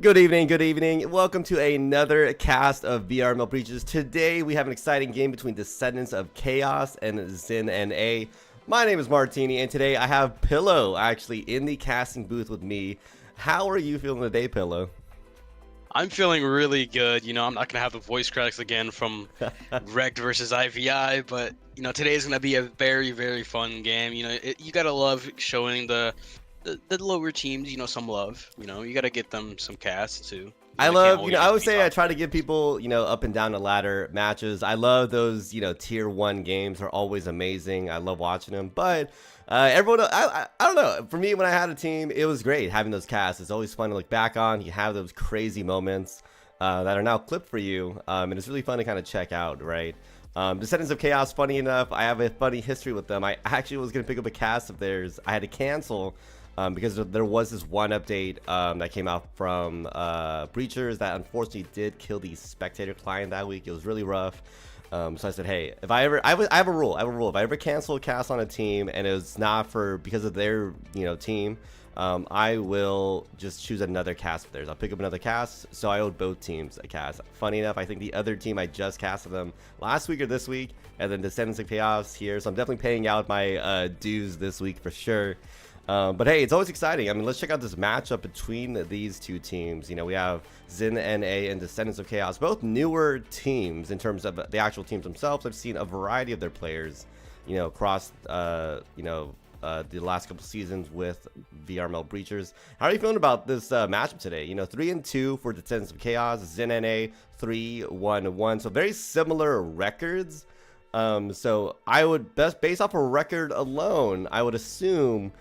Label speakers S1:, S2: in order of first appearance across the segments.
S1: Good evening, good evening. Welcome to another cast of VRML Breaches. Today we have an exciting game between Descendants of Chaos and ZYN. My name is Martini, and today I have Pillow actually in the casting booth with me. How are you feeling today, Pillow?
S2: I'm feeling really good. I'm not gonna have the voice cracks again from Wrecked versus IVI, but today's gonna be a very, very fun game. You gotta love showing the lower teams, some love. You gotta get them some casts too.
S1: I love, I would say I try to give people, up and down the ladder matches. I love those, tier 1 games are always amazing. I love watching them, but everyone, I don't know. For me, when I had a team, it was great having those casts. It's always fun to look back on. You have those crazy moments that are now clipped for you, and it's really fun to kind of check out, right? Descendants of Chaos, funny enough, I have a funny history with them. I actually was going to pick up a cast of theirs. I had to cancel because there was this one update that came out from Breachers that unfortunately did kill the spectator client that week. It was really rough. So I said, hey, if I have a rule. If I ever cancel a cast on a team and it's not because of their team, I will just choose another cast of theirs. I'll pick up another cast. So I owed both teams a cast. Funny enough, I think the other team I just casted them last week or this week, and then Descendants of Chaos here. So I'm definitely paying out my dues this week for sure. But hey, it's always exciting. I mean, let's check out this matchup between these two teams. We have ZYN and Descendants of Chaos, both newer teams in terms of the actual teams themselves. I've seen a variety of their players, across, the last couple seasons with VRML Breachers. How are you feeling about this matchup today? 3-2 for Descendants of Chaos, ZYN 3-1-1. So very similar records. So I would based off a record alone, I would assume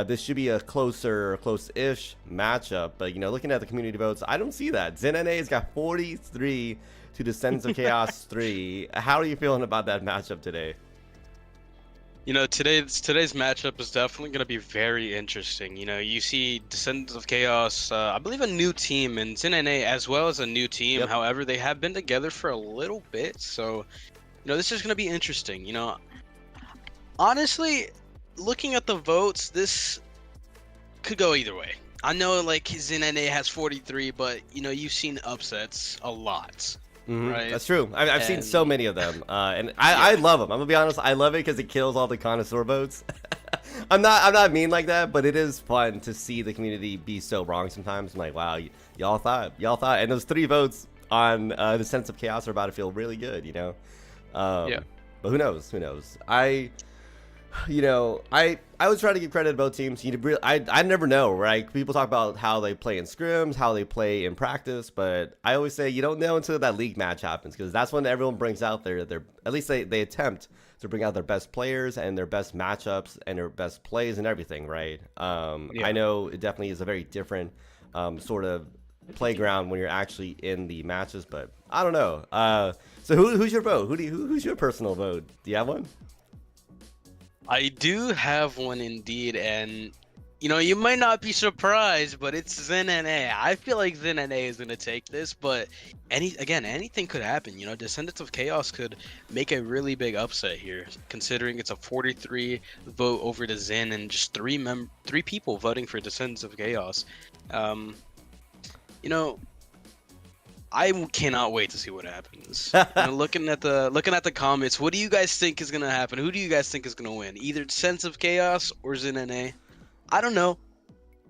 S1: this should be a close-ish matchup, but looking at the community votes, I don't see that. ZYN has got 43 to Descendants of Chaos 3. How are you feeling about that matchup today?
S2: Today's matchup is definitely going to be very interesting. You see Descendants of Chaos, I believe a new team, and ZYN as well as a new team.
S1: Yep.
S2: However, they have been together for a little bit, so this is going to be interesting. Honestly, looking at the votes, this could go either way. I know ZYN has 43, but you've seen upsets a lot. Right?
S1: That's true. I've seen so many of them, and I love them. I'm gonna be honest. I love it because it kills all the connoisseur votes. I'm not mean like that, but it is fun to see the community be so wrong sometimes. I'm like, wow, y'all thought, and those 3 votes on the Sense of Chaos are about to feel really good, yeah. But who knows? I was trying to give credit to both teams. I never know, right? People talk about how they play in scrims, how they play in practice, but I always say you don't know until that league match happens, because that's when everyone brings out their at least they attempt to bring out their best players and their best matchups and their best plays and everything, right? I know it definitely is a very different sort of playground when you're actually in the matches, but I don't know. So who's your vote? Who's your personal vote? Do you have one?
S2: I do have one indeed, and you might not be surprised, but it's ZYN. I feel like ZYN is going to take this, but anything could happen. Descendants of Chaos could make a really big upset here, considering it's a 43 vote over to ZYN and just three people voting for Descendants of Chaos. I cannot wait to see what happens. Looking at the comments, what do you guys think is gonna happen? Who do you guys think is gonna win? Either Sense of Chaos or ZYN? I don't know.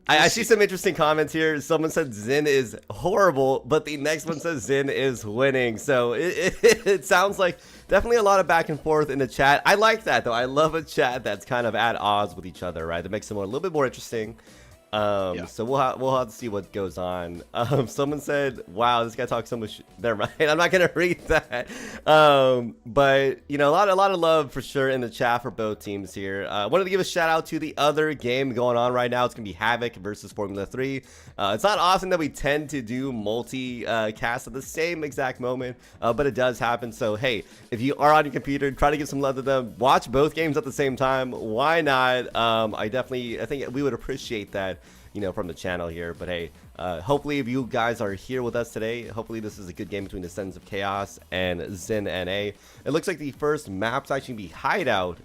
S1: I see some interesting comments here. Someone said ZYN is horrible, but the next one says ZYN is winning. So it sounds like definitely a lot of back and forth in the chat. I like that though. I love a chat that's kind of at odds with each other, right? That makes them a little bit more interesting. So we'll have to see what goes on. Someone said, wow, this guy talks so much. Never mind. I'm not gonna read that. But a lot of love for sure in the chat for both teams here. Wanted to give a shout out to the other game going on right now. It's gonna be Havoc versus Formula 3. It's not often that we tend to do multi cast at the same exact moment, but it does happen. So hey, if you are on your computer, try to give some love to them. Watch both games at the same time. Why not? I think we would appreciate that, from the channel here. But hey, hopefully if you guys are here with us today, hopefully this is a good game between Descendants of Chaos and ZYN. It looks like the first map's actually be Hideout,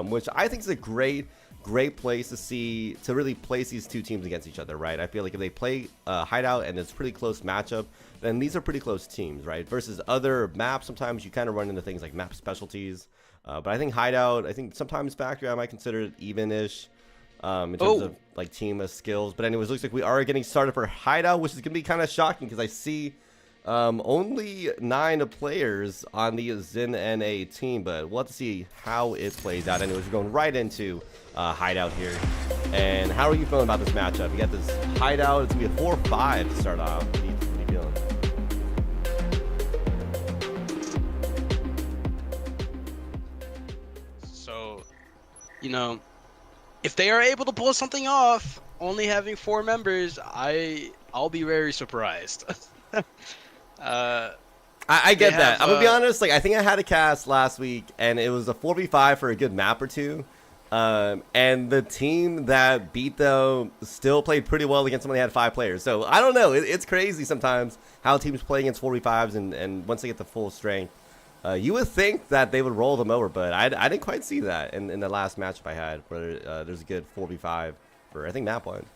S1: which I think is a great great place to really place these two teams against each other, right? I feel like if they play Hideout and it's a pretty close matchup, then these are pretty close teams, right? Versus other maps, sometimes you kind of run into things like map specialties. But I think Hideout, I think sometimes Factory, I might consider it even-ish in terms of like team of skills. But anyways, looks like we are getting started for Hideout, which is going to be kind of shocking because I see only 9 players on the ZYN NA team, but we'll have to see how it plays out. Anyways, we're going right into Hideout here. And how are you feeling about this matchup? You got this Hideout, it's going to be a 4-5 to start off. What are you feeling?
S2: So, you know, if they are able to pull something off, only having 4 members, I'll be very surprised.
S1: I get that. I'm gonna be honest. Like, I think I had a cast last week, and it was a 4v5 for a good map or two. And the team that beat though still played pretty well against someone that had 5 players. So I don't know. It's crazy sometimes how teams play against 4v5s, and once they get the full strength, you would think that they would roll them over, but I didn't quite see that in the last matchup I had, where there's a good 4v5 for, I think, map 1.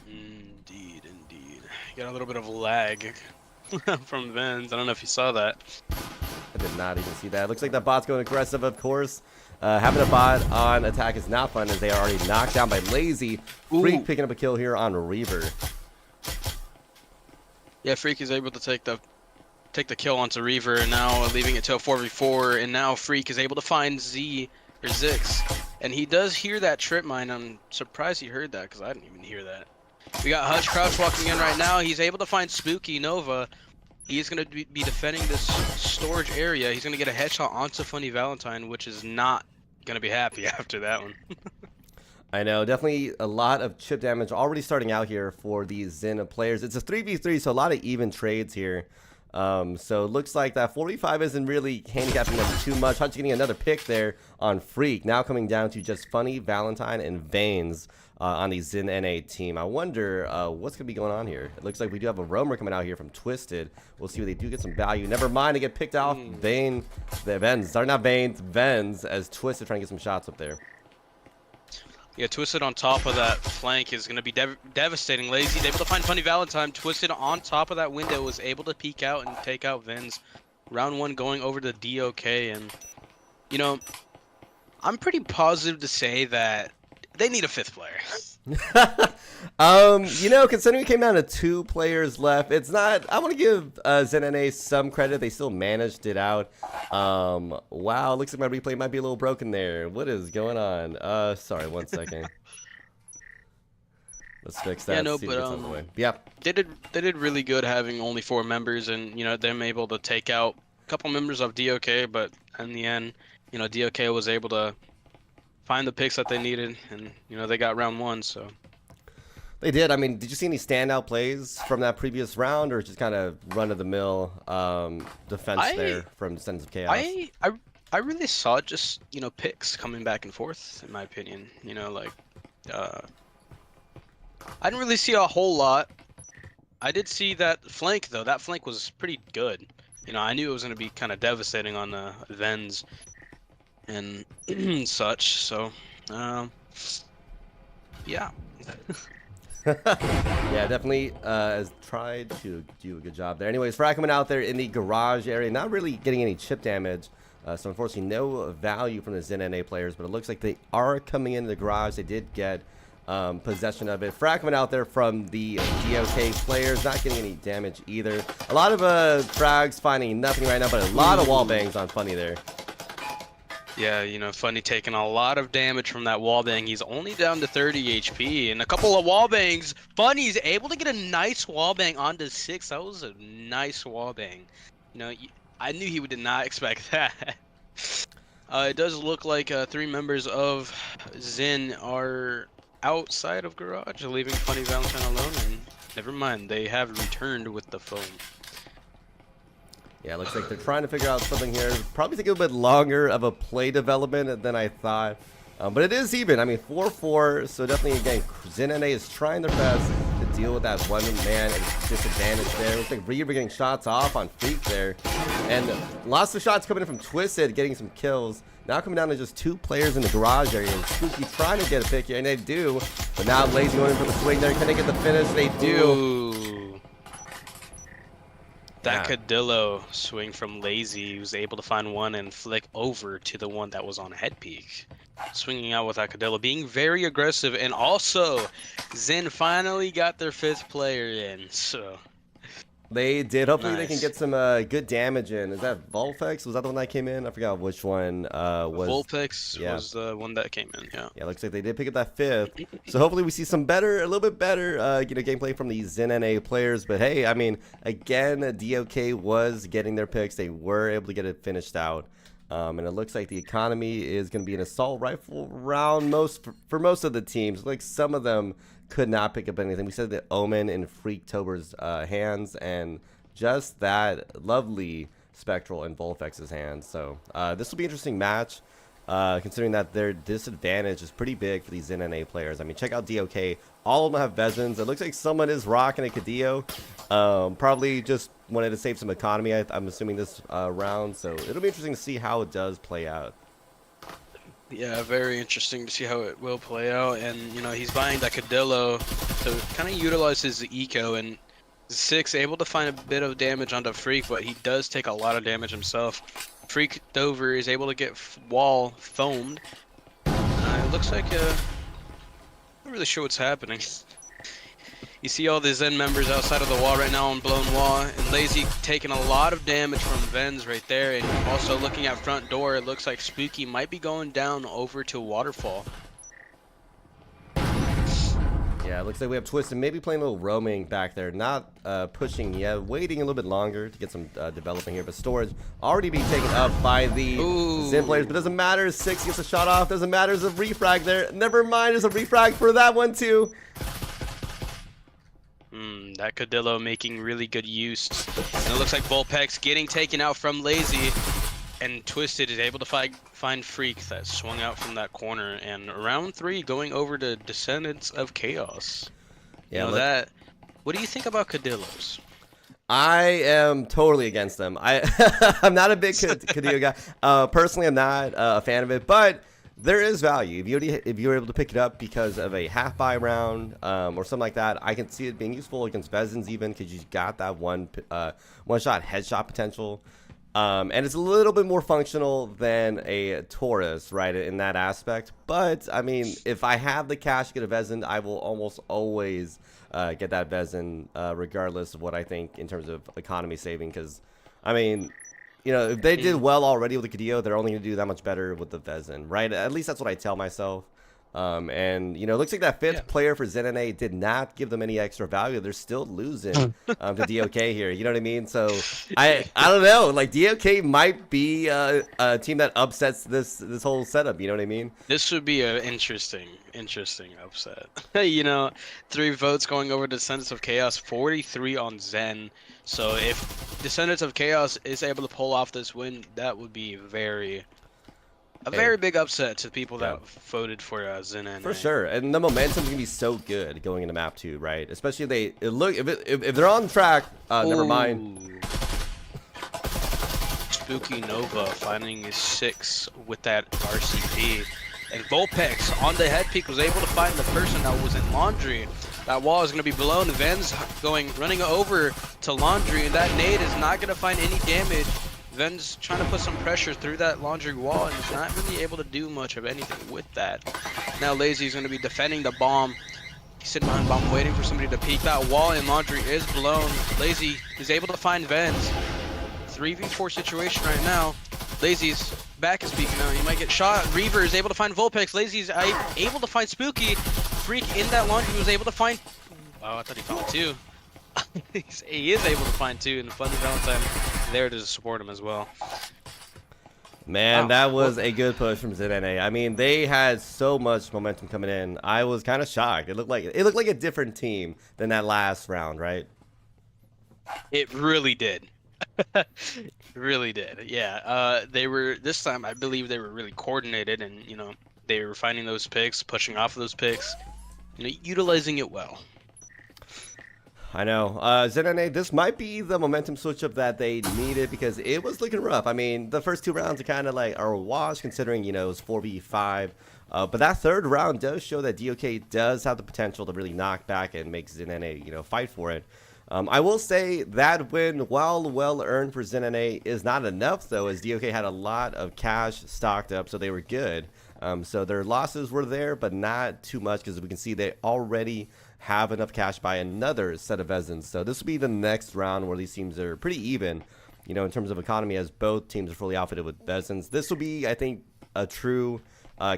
S2: Indeed. Got a little bit of lag from Vens. I don't know if you saw that.
S1: I did not even see that. Looks like that bot's going aggressive, of course. Having a bot on attack is not fun, as they are already knocked down by Lazy. Freak picking up a kill here on Reaver.
S2: Yeah, Freak is able to take the kill onto Reaver, and now leaving it to a 4v4. And now Freak is able to find Zix, and he does hear that trip mine. I'm surprised he heard that because I didn't even hear that. We got Hutch Crouch walking in right now. He's able to find Spooky Nova. He's going to be defending this storage area. He's going to get a headshot onto Funny Valentine, which is not going to be happy after that one.
S1: I know, definitely a lot of chip damage already starting out here for these ZYN players. It's a 3v3, so a lot of even trades here. So it looks like that 45 isn't really handicapping them too much. Hutch getting another pick there on Freak. Now coming down to just Funny Valentine and Veins on the ZYN NA team. I wonder what's going to be going on here. It looks like we do have a roamer coming out here from Twisted. We'll see if they do get some value. Never mind, they get picked off. Veins, as Twisted trying to get some shots up there.
S2: Yeah, Twisted on top of that flank is going to be devastating. Lazy able to find Funny Valentine. Twisted on top of that window was able to peek out and take out Vins. Round 1 going over to DOK, and you know, I'm pretty positive to say that they need a 5th player.
S1: You know, considering it came down to 2 players left, it's not. I want to give ZYN NA some credit. They still managed it out. Wow, looks like my replay might be a little broken there. What is going on? Sorry, 1 second. Let's fix that.
S2: Yeah, no,
S1: see
S2: but
S1: if it's on the way. Yeah,
S2: they did really good having only 4 members, and you know, them able to take out a couple members of DOK, but in the end, you know, DOK was able to find the picks that they needed, and you know, they got round 1. So
S1: they did. I mean, did you see any standout plays from that previous round, or just kind of run-of-the-mill defense there from Descendants of Khaos?
S2: I really saw just, you know, picks coming back and forth, in my opinion. You know, like I didn't really see a whole lot. I did see that flank though. That flank was pretty good. You know, I knew it was going to be kind of devastating on the Vens and such. So, yeah.
S1: Yeah, definitely has tried to do a good job there. Anyways, Frag coming out there in the garage area, not really getting any chip damage. So unfortunately, no value from the ZYN NA players, but it looks like they are coming into the garage. They did get possession of it. Frag coming out there from the DOK players, not getting any damage either. A lot of frags finding nothing right now, but a lot of wall bangs on Funny there.
S2: Yeah, you know, Funny taking a lot of damage from that wall bang. He's only down to 30 HP, and a couple of wall bangs. Funny's able to get a nice wall bang onto 6. That was a nice wall bang. You know, I knew he did not expect that. It does look like 3 members of ZYN are outside of garage, leaving Funny Valentine alone, and never mind, they have returned with the phone.
S1: Yeah, it looks like they're trying to figure out something here. Probably take a bit longer of a play development than I thought. But it is even. I mean, 4-4, so definitely, again, ZYN NA is trying their best to deal with that one man disadvantage there. Looks like Reaver getting shots off on Freak there. And lots of shots coming in from Twisted, getting some kills. Now coming down to just 2 players in the garage area. And Spooky trying to get a pick here, and they do. But now Lazy going in for the swing there. Can they get the finish? They do.
S2: Ooh. That Cadillo swing from Lazy, he was able to find one and flick over to the one that was on head peak. Swinging out with that Cadillo, being very aggressive, and also ZYN finally got their 5th player in, so
S1: they did. Hopefully
S2: nice.
S1: they can get some good damage in. Is that Volpex? Was that the one that came in? I forgot which one was.
S2: Volpex was the one that came in, yeah.
S1: Yeah, looks like they did pick up that 5th. So hopefully we see some better, a little bit better, gameplay from these ZYN players. But hey, I mean, again, DOK was getting their picks. They were able to get it finished out. And it looks like the economy is going to be an assault rifle round for most of the teams. Like some of them could not pick up anything. We said the Omen in Freaktober's hands, and just that lovely Spectral in Volfex's hands. So this will be an interesting match, considering that their disadvantage is pretty big for these ZYN players. I mean, check out DOK. All of them have Vezins. It looks like someone is rocking a Cadillo. Probably just wanted to save some economy, I'm assuming, this round. So it'll be interesting to see how it does play out.
S2: Yeah, very interesting to see how it will play out. And, you know, he's buying that Cadillo to kind of utilize his eco. And 6 able to find a bit of damage onto Freak, but he does take a lot of damage himself. Freak Dover is able to get wall foamed. It looks like, I'm not really sure what's happening. You see all the ZYN members outside of the wall right now on blown wall, and Lazy taking a lot of damage from Vens right there. And also looking at front door, it looks like Spooky might be going down over to Waterfall.
S1: Yeah, it looks like we have Twisted maybe playing a little roaming back there, not pushing yet, waiting a little bit longer to get some developing here. But storage already being taken up by the ZYN players, but doesn't matter. 6 gets a shot off. Doesn't matter. There's a refrag there. Never mind. There's a refrag for that one too.
S2: That Cadillo making really good use. And it looks like Volpex getting taken out from Lazy, and Twisted is able to find Freak that swung out from that corner. And round 3 going over to Descendants of Khaos.
S1: Yeah,
S2: you know that. What do you think about Cadillos?
S1: I am totally against them. I'm not a big Cadillo guy. Personally, I'm not a fan of it, but there is value if you're able to pick it up because of a half buy round or something like that. I can see it being useful against Vezins even, because you got that one shot headshot potential, and it's a little bit more functional than a Taurus, right, in that aspect. But I mean, if I have the cash to get a Vezin, I will almost always get that Vezin, regardless of what I think in terms of economy saving. Because I mean, you know, if they did well already with the Cadillo, they're only going to do that much better with the Vezin, right? At least that's what I tell myself. And, you know, it looks like that 5th player for ZYN did not give them any extra value. They're still losing to DOK here. You know what I mean? So, I don't know. Like, DOK might be a team that upsets this whole setup. You know what I mean?
S2: This would be an interesting upset. You know, 3 votes going over to Descendants of Khaos, 43 on ZYN. So if Descendants of Khaos is able to pull off this win, that would be a very big upset to people that voted for ZYN.
S1: For sure, and the momentum's gonna be so good going into map 2, right? Especially if they're on track. Never mind.
S2: Spooky Nova finding his 6 with that RCP, and Volpex on the head peak was able to find the person that was in laundry. That wall is going to be blown. Ven's running over to laundry, and that nade is not going to find any damage. Ven's trying to put some pressure through that laundry wall, and is not really able to do much of anything with that. Now Lazy's going to be defending the bomb. He's sitting behind bomb, waiting for somebody to peek. That wall in laundry is blown. Lazy is able to find Ven's. 3v4 situation right now. Lazy's back is peeking out. He might get shot. Reaver is able to find Volpex. Lazy's able to find Spooky. Freak in that laundry was able to find... Oh, I thought he found 2. He is able to find 2, and Fun Valentine there to support him as well.
S1: Man, that was a good push from ZYN. I mean, they had so much momentum coming in. I was kind of shocked. It looked like a different team than that last round, right?
S2: It really did. It really did. Yeah. They were, this time I believe they were really coordinated, and you know, they were finding those picks, pushing off those picks, you know, utilizing it well.
S1: I know. ZNA, this might be the momentum switch up that they needed because it was looking rough. I mean, the first 2 rounds are kind of like are a wash considering, you know, it was 4v5. But that 3rd round does show that DOK does have the potential to really knock back and make ZNA, you know, fight for it. I will say that win, while well earned for ZNA, is not enough though, as DOK had a lot of cash stocked up, so they were good. So their losses were there, but not too much because we can see they already have enough cash by another set of Vezins. So this will be the next round where these teams are pretty even, you know, in terms of economy, as both teams are fully outfitted with Vezins. This will be, I think, a true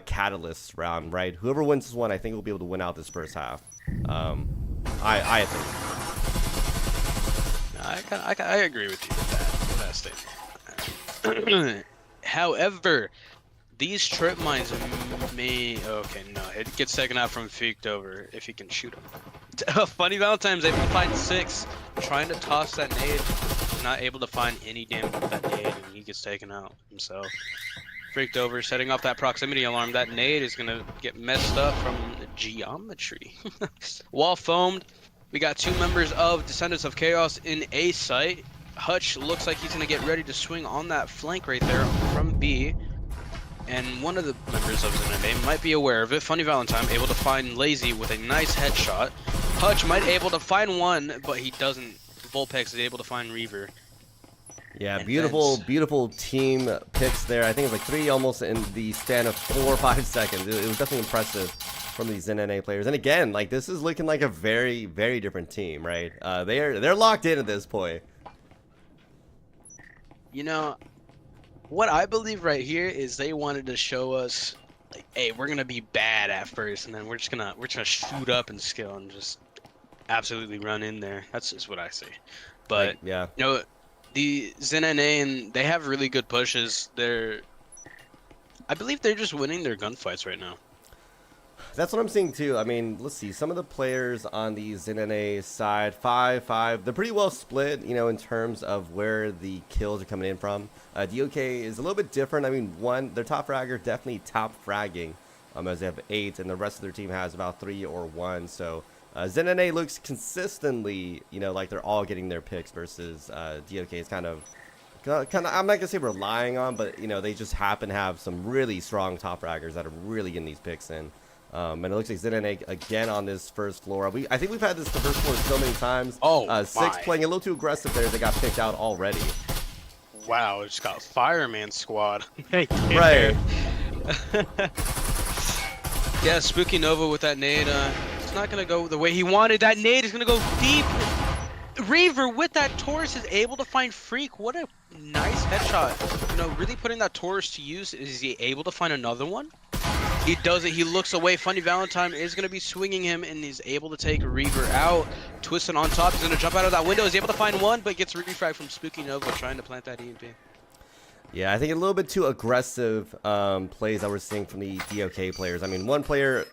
S1: catalyst round, right? Whoever wins this one, I think will be able to win out this first half. I think.
S2: I agree with you with that statement. However, these trip mines may... Okay, no. It gets taken out from Feeked over if he can shoot him. Funny Valentine's able to find 6. Trying to toss that nade. Not able to find any damage with that nade. And he gets taken out himself. Freaked over, setting off that proximity alarm. That nade is going to get messed up from geometry. Wall foamed. We got 2 members of Descendants of Khaos in A site. Hutch looks like he's going to get ready to swing on that flank right there from B. And one of the members of ZYN might be aware of it. Funny Valentine able to find Lazy with a nice headshot. Hutch might able to find one, but he doesn't. Volpex is able to find Reaver.
S1: Yeah,
S2: And
S1: beautiful team picks there. I think it's like 3 almost in the span of 4 or 5 seconds. It was definitely impressive from these ZNA players. And again, like this is looking like a very, very different team, right? They're locked in at this point.
S2: You know, what I believe right here is they wanted to show us, like, hey, we're gonna be bad at first, and then we're just gonna shoot up in skill and just absolutely run in there. That's just what I see. But
S1: like, yeah,
S2: you know, the ZNA, and they have really good pushes. I believe they're just winning their gunfights right now.
S1: that's what I'm seeing too. I mean, let's see. Some of the players on the ZNA side, 5-5, they're pretty well split, you know, in terms of where the kills are coming in from. DOK is a little bit different. I mean, their top fragger definitely top fragging, as they have 8, and the rest of their team has about 3 or 1. So ZNA looks consistently, you know, like they're all getting their picks versus DOK is kind of, I'm not gonna say relying on, but you know, they just happen to have some really strong top fraggers that are really getting these picks in. And it looks like ZNA again on this first floor. I think we've had this first floor so many times.
S2: Oh,
S1: 6 playing a little too aggressive there. They got picked out already.
S2: Wow, it's got Fireman Squad.
S1: Right.
S2: Yeah, Spooky Nova with that nade. It's not gonna go the way he wanted. That nade is gonna go deep. Reaver with that Taurus is able to find Freak. What a nice headshot. You know, really putting that Taurus to use. Is he able to find another one? He does it. He looks away. Funny Valentine is going to be swinging him, and he's able to take Reaver out. Twisted on top. He's going to jump out of that window. He's able to find one, but gets refragged from Spooky Nova trying to plant that EMP.
S1: Yeah, I think a little bit too aggressive plays that we're seeing from the DOK players. I mean, one player,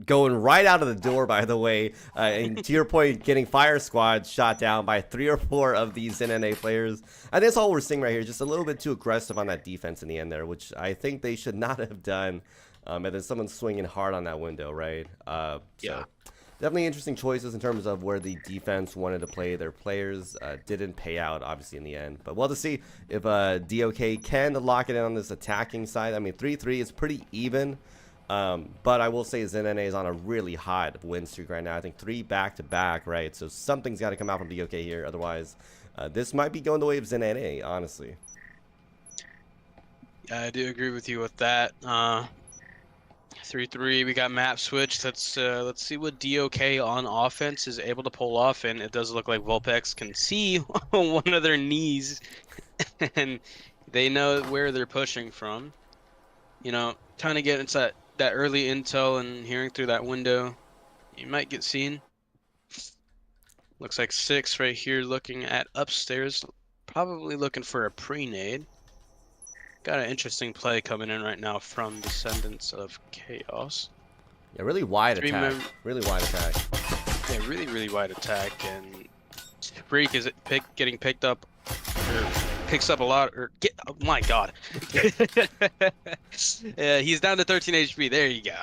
S1: going right out of the door, by the way, and to your point, getting Fire Squad shot down by 3 or 4 of these NNA players. And that's all we're seeing right here, just a little bit too aggressive on that defense in the end there, which I think they should not have done. And then someone swinging hard on that window, right?
S2: Yeah.
S1: So definitely interesting choices in terms of where the defense wanted to play their players. Didn't pay out, obviously, in the end. But we'll have to see if DOK can lock it in on this attacking side. I mean, 3-3 is pretty even. But I will say ZNA is on a really hot win streak right now. I think 3 back-to-back, right? So something's got to come out from DOK here. Otherwise, this might be going the way of ZNA, honestly.
S2: Yeah, I do agree with you with that. 3-3, we got map switch. Let's see what DOK on offense is able to pull off, and it does look like Vulpex can see one of their knees, and they know where they're pushing from. You know, trying to get into that early intel and hearing through that window. You might get seen. Looks like 6 right here looking at upstairs, probably looking for a pre-nade. Got an interesting play coming in right now from Descendants of Khaos.
S1: Yeah, really wide attack. Really wide attack.
S2: Yeah, really wide attack, and Freak is getting picked up, or picks up a lot, or oh my god. Yeah, he's down to 13 HP. There you go.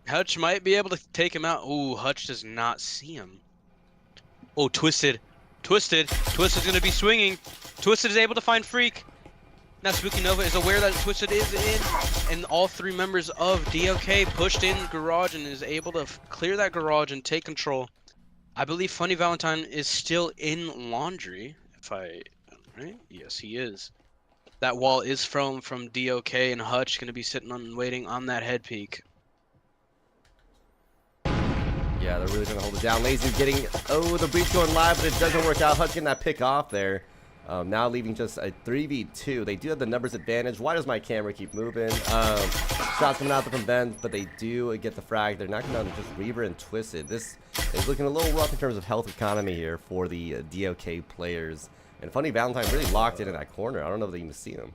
S2: Hutch might be able to take him out. Ooh, Hutch does not see him. Oh, Twisted. Twisted's gonna be swinging. Twisted is able to find Freak. Now Spooky Nova is aware that Twisted is in, and all three members of DOK pushed in garage and is able to clear that garage and take control. I believe Funny Valentine is still in laundry, if I right? Yes, he is. That wall is from DOK, and Hutch gonna be sitting on waiting on that head peak.
S1: Yeah, they're really going to hold it down. Lazy getting, the breach going live, but it doesn't work out. Hutch getting that pick off there. Now leaving just a 3v2. They do have the numbers advantage. Why does my camera keep moving? Shots coming out there from Ben, but they do get the frag. They're knocking down just Reaver and Twisted. This is looking a little rough in terms of health economy here for the DOK players. And Funny Valentine really locked in that corner. I don't know if they even see him.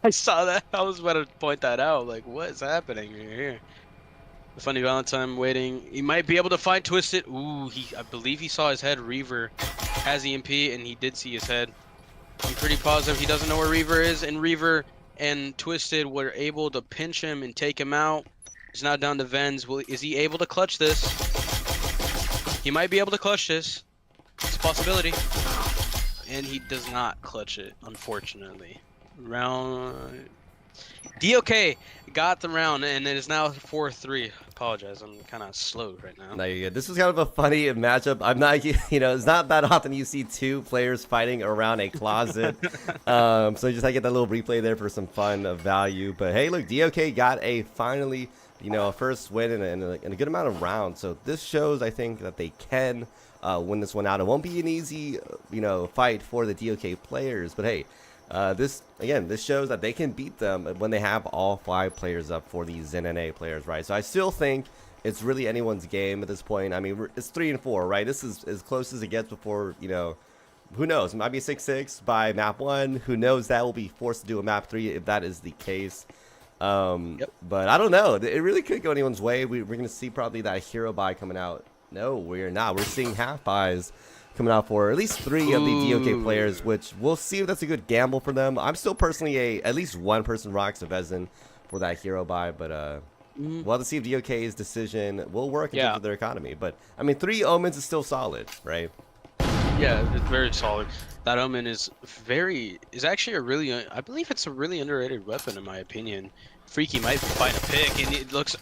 S2: I saw that. I was about to point that out. Like, what is happening here? The Funny Valentine waiting. He might be able to find Twisted. Ooh, I believe he saw his head. Reaver has EMP, and he did see his head. I'm pretty positive he doesn't know where Reaver is, and Reaver and Twisted were able to pinch him and take him out. He's now down to Vens. Is he able to clutch this? He might be able to clutch this. It's a possibility. And he does not clutch it, unfortunately. Round... DOK got the round, and it is now 4-3. Apologize, I'm kind of slow right now.
S1: No, you're good. This was kind of a funny matchup. I'm not, it's not that often you see two players fighting around a closet. So just I get that little replay there for some fun value. But hey, look, DOK got a finally, a first win in a good amount of rounds. So this shows, I think, that they can win this one out. It won't be an easy, fight for the DOK players. But hey. This shows that they can beat them when they have all 5 players up for the ZYN players, right? So I still think it's really anyone's game at this point. I mean, it's 3-4, right? This is as close as it gets before, who knows? It might be 6-6 by map 1. Who knows? That will be forced to do a map 3 if that is the case. But I don't know. It really could go anyone's way. We're going to see probably that hero buy coming out. No, we're not. We're seeing half buys coming out for at least 3 of the DOK players, which we'll see if that's a good gamble for them. I'm still personally at least one person rocks a VZN for that hero buy, but we'll have to see if DOK's decision will work in terms of their economy. But I mean, 3 omens is still solid, right?
S2: Yeah, it's very solid. That omen is actually a really, I believe it's a really underrated weapon in my opinion. Freaky might find a pick, and it looks,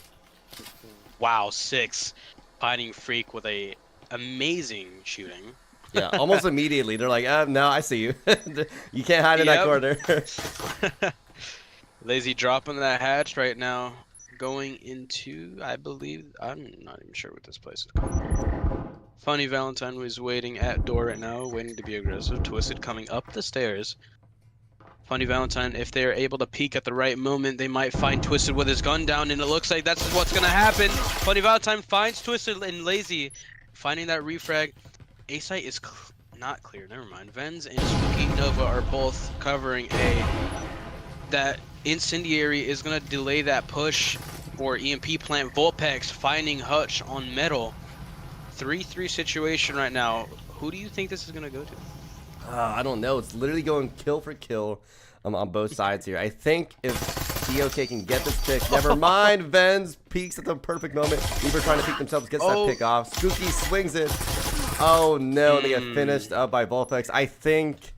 S2: wow, 6 finding Freak with a amazing shooting.
S1: Yeah, almost immediately. They're like, no, I see you. You can't hide in that corner.
S2: Lazy dropping that hatch right now. Going into, I believe, I'm not even sure what this place is called. Funny Valentine was waiting at door right now, waiting to be aggressive. Twisted coming up the stairs. Funny Valentine, if they're able to peek at the right moment, they might find Twisted with his gun down, and it looks like that's what's going to happen. Funny Valentine finds Twisted and Lazy, finding that refrag. A-site is not clear, never mind. Vens and Spooky Nova are both covering A. That Incendiary is going to delay that push for EMP plant. Vulpex finding Hutch on metal. 3-3 situation right now. Who do you think this is going to go to?
S1: I don't know. It's literally going kill for kill on both sides here. I think if DOK can get this pick, never mind. Vens peeks at the perfect moment. Weaver trying to peek themselves, gets that pick off. Spooky swings it. Oh no, they get finished up by Vulpex. I think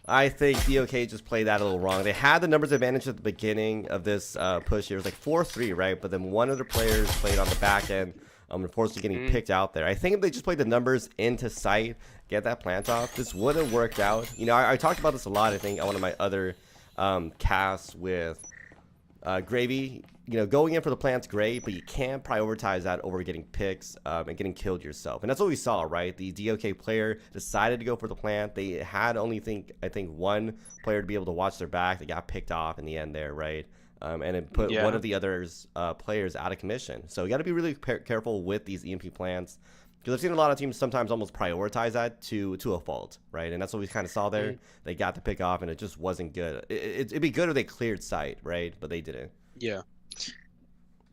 S1: DOK just played that a little wrong. They had the numbers advantage at the beginning of this push here. It was like 4-3, right? But then one of the players played on the back end. Unfortunately getting picked out there. I think if they just played the numbers into sight, get that plant off, this would have worked out. I talked about this a lot, I think, on one of my other casts with Gravy. Going in for the plant's great, but you can't prioritize that over getting picks and getting killed yourself. And that's what we saw, right? The DOK player decided to go for the plant. They had only, I think, one player to be able to watch their back. They got picked off in the end there, right? And it put one of the others players out of commission. So you got to be really careful with these EMP plants, because I've seen a lot of teams sometimes almost prioritize that to a fault, right? And that's what we kind of saw there. They got the pick off, and it just wasn't good. It'd be good if they cleared sight, right? But they didn't. Yeah.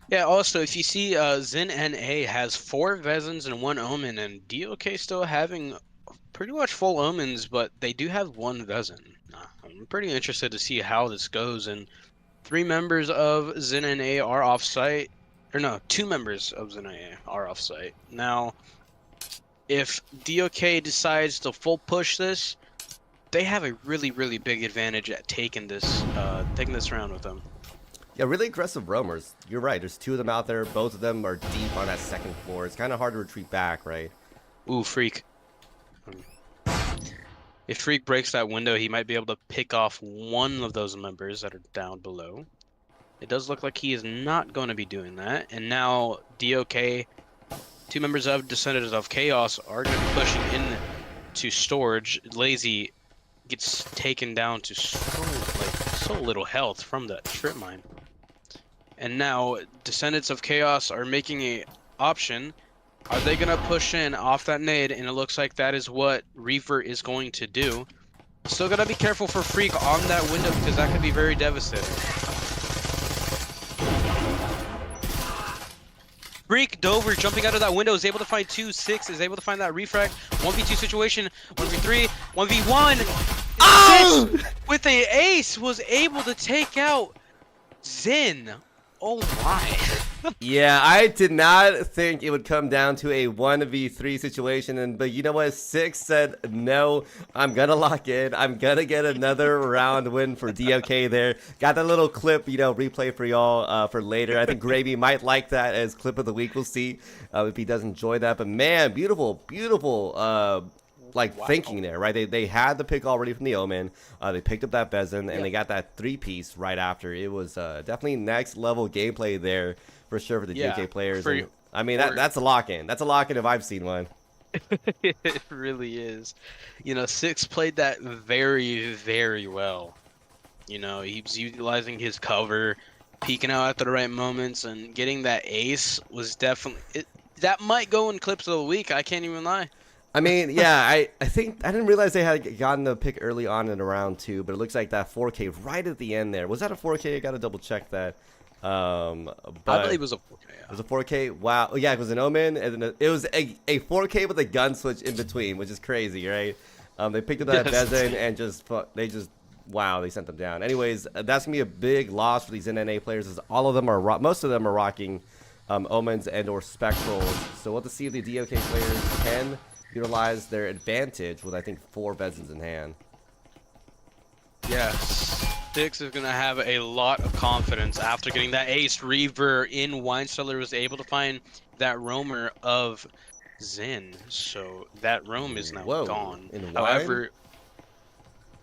S2: Yeah, also, if you see, ZYN has 4 Vezins and 1 Omen, and DOK still having pretty much full Omens, but they do have 1 Vezin. I'm pretty interested to see how this goes, and 3 members of ZYN are off-site. Or no, 2 members of ZYN are off-site. Now, If DOK decides to full push this, they have a really, really big advantage at taking this round with them.
S1: Yeah, really aggressive roamers. You're right. There's 2 of them out there. Both of them are deep on that second floor. It's kind of hard to retreat back, right?
S2: Ooh, Freak. If Freak breaks that window, he might be able to pick off one of those members that are down below. It does look like he is not going to be doing that. And now DOK, 2 members of Descendants of Khaos, are going to be pushing in to storage. Lazy gets taken down to so little health from that strip mine. And now Descendants of Khaos are making a option. Are they gonna push in off that nade? And it looks like that is what Reaver is going to do. Still gotta be careful for Freak on that window because that could be very devastating. Freak Dover jumping out of that window is able to find 2, 6 is able to find that refrag. 1v2 situation, 1v3, 1v1. Oh! 6 with a ace was able to take out ZYN. Oh my.
S1: Yeah, I did not think it would come down to a 1v3 situation, but you know what? 6 said, no, I'm gonna lock in. I'm gonna get another round win for DOK there. Got that little clip, replay for y'all for later. I think Gravy might like that as clip of the week. We'll see if he does enjoy that. But man, beautiful, beautiful thinking there, right? They had the pick already from the Omen. They picked up that Bezin, and they got that 3-piece right after. It was definitely next level gameplay there for sure for the DK players. I mean, that's a lock-in. That's a lock-in if I've seen one.
S2: It really is. 6 played that very, very well. He's utilizing his cover, peeking out at the right moments, and getting that ace was definitely... that might go in clips of the week. I can't even lie.
S1: I mean, yeah, I think I didn't realize they had gotten the pick early on in round 2, but it looks like that 4K right at the end there. Was that a 4K? I got to double check that.
S2: I believe it was a 4K. Yeah.
S1: It was a 4K. Wow. Oh, yeah, it was an Omen, and then it was a 4K with a gun switch in between, which is crazy, right? They picked up that Bezin and wow, they sent them down. Anyways, that's gonna be a big loss for these NNA players, as all of them are most of them are rocking Omens and or Spectrals. So we'll have to see if the DOK players can utilize their advantage with, I think, 4 Bezins in hand.
S2: Yes. 6 is going to have a lot of confidence after getting that ace. Reaver in Wine Cellar was able to find that roamer of ZYN. So that roam is now gone. However,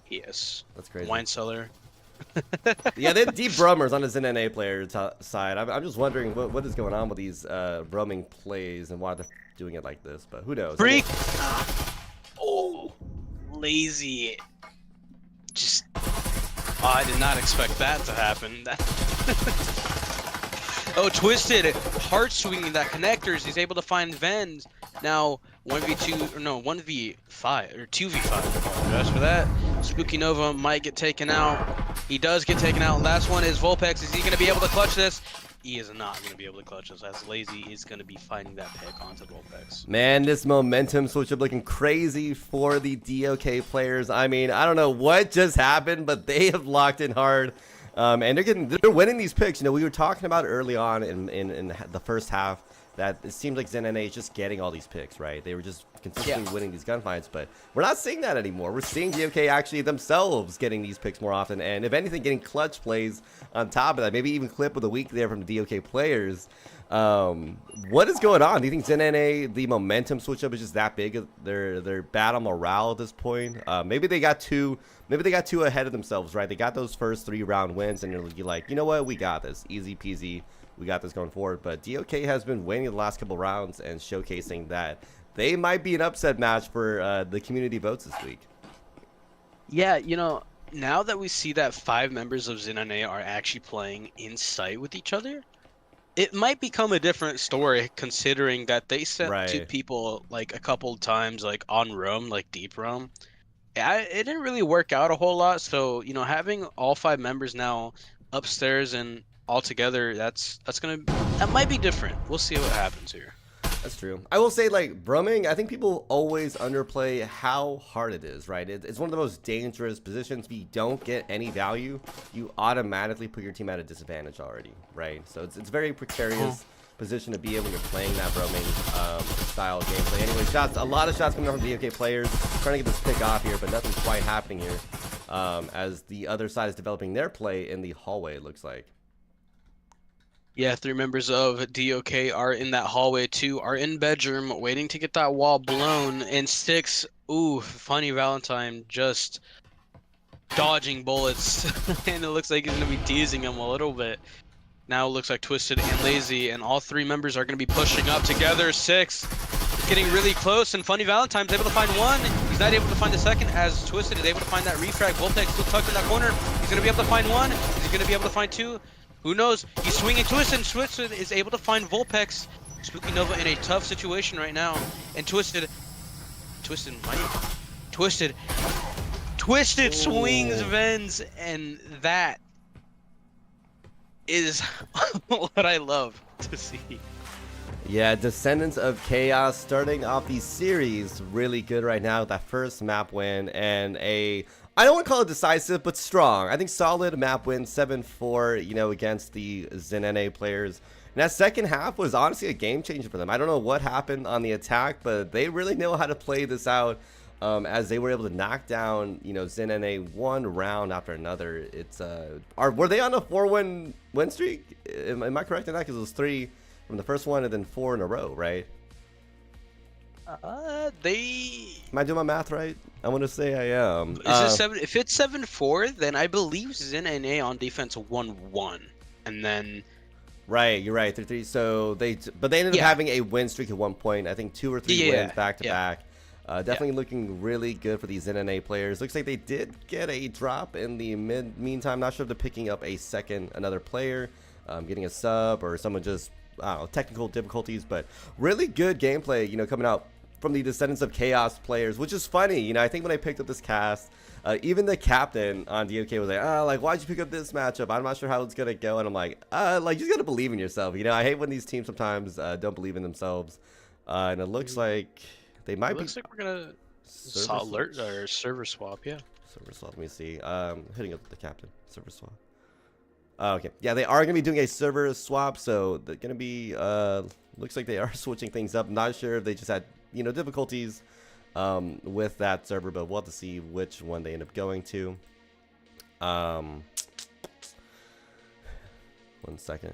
S2: yes.
S1: That's crazy.
S2: Wine Cellar.
S1: Yeah, they have deep roamers on the ZYN player side. I'm just wondering what is going on with these roaming plays and why they're doing it like this, but who knows?
S2: Freak! Oh, Lazy. Just... Oh, I did not expect that to happen. Oh, Twisted. Heart swinging that connectors. He's able to find Vens. Now, 1v2, or no, 1v5, or 2v5. As for that, Spooky Nova might get taken out. He does get taken out. Last one is Vulpex. Is he going to be able to clutch this? He is not going to be able to clutch this, as Lazy is going to be finding that pick onto Vulpex.
S1: Man, this momentum switch up looking crazy for the DOK players. I mean, I don't know what just happened, but they have locked in hard. And they're winning these picks. We were talking about early on in the first half that it seems like ZYN is just getting all these picks, right? They were just consistently winning these gunfights, but we're not seeing that anymore. We're seeing DOK actually themselves getting these picks more often, and if anything, getting clutch plays on top of that. Maybe even clip of the week there from the DOK players. What is going on? Do you think ZYN, the momentum switch up is just that big? Their battle morale at this point. Maybe they got too ahead of themselves, right? They got those first 3 round wins, and you're like, you know what? We got this, easy peasy. We got this going forward. But DOK has been winning the last couple rounds and showcasing that they might be an upset match for the community votes this week.
S2: Yeah, now that we see that 5 members of ZYN are actually playing in sight with each other, it might become a different story, considering that they sent 2 people like a couple times on roam, deep roam. It didn't really work out a whole lot. So having all 5 members now upstairs and all together, that might be different. We'll see what happens here.
S1: That's true. I will say, roaming, I think people always underplay how hard it is, right? It's one of the most dangerous positions. If you don't get any value, you automatically put your team at a disadvantage already, right? So it's very precarious. position to be able to playing that roaming style gameplay. Anyway, a lot of shots coming from DOK players, trying to get this pick off here, but nothing's quite happening here as the other side is developing their play in the hallway, it looks like.
S2: Yeah, 3 members of DOK are in that hallway too, are in bedroom, waiting to get that wall blown, and 6, ooh, Funny Valentine just dodging bullets, and it looks like he's going to be teasing him a little bit. Now it looks like Twisted and Lazy, and all 3 members are going to be pushing up together. 6 is getting really close, and Funny Valentine's able to find 1. He's not able to find the second, as Twisted is able to find that refrag. Voltex still tucked in that corner. He's going to be able to find 1. Is he going to be able to find 2? Who knows? He's swinging Twisted. Twisted is able to find Vulpex. Spooky Nova in a tough situation right now. And Twisted swings Vens, and that is what I love to see.
S1: Yeah, Descendants of Khaos starting off the series really good right now with that first map win and I don't want to call it decisive, but strong. I think solid map win, 7-4, you know, against the ZYN players. And that second half was honestly a game changer for them. I don't know what happened on the attack, but they really know how to play this out as they were able to knock down, you know, ZYN one round after another. It's were they on a 4-win win streak? Am I correct in that? Because it was 3 from the first one and then 4 in a row, right? Am I doing my math right? I want to say I am.
S2: Is it 7? If it's 7-4, then I believe ZYN on defense 1-1, and then.
S1: Right, you're right. 3-3. So they ended up having a win streak at one point. I think 2 or 3 wins back to back. Definitely looking really good for these ZYN players. Looks like they did get a drop in the meantime. Not sure if they're picking up another player, getting a sub, or someone just, I don't know, technical difficulties. But really good gameplay, you know, coming out from the Descendants of Khaos players, which is funny. You know, I think when I picked up this cast, even the captain on DOK was like, why'd you pick up this matchup? I'm not sure how it's gonna go. And I'm like, you just gotta believe in yourself. You know, I hate when these teams sometimes don't believe in themselves. And it looks like they might be.
S2: Looks like we're gonna alert or server swap. Yeah.
S1: Server swap. Let me see. Hitting up the captain. Server swap. Okay. Yeah, they are gonna be doing a server swap. So they're gonna be. Looks like they are switching things up. Not sure if they just had, you know, difficulties with that server, but we'll have to see which one they end up going to. 1 second.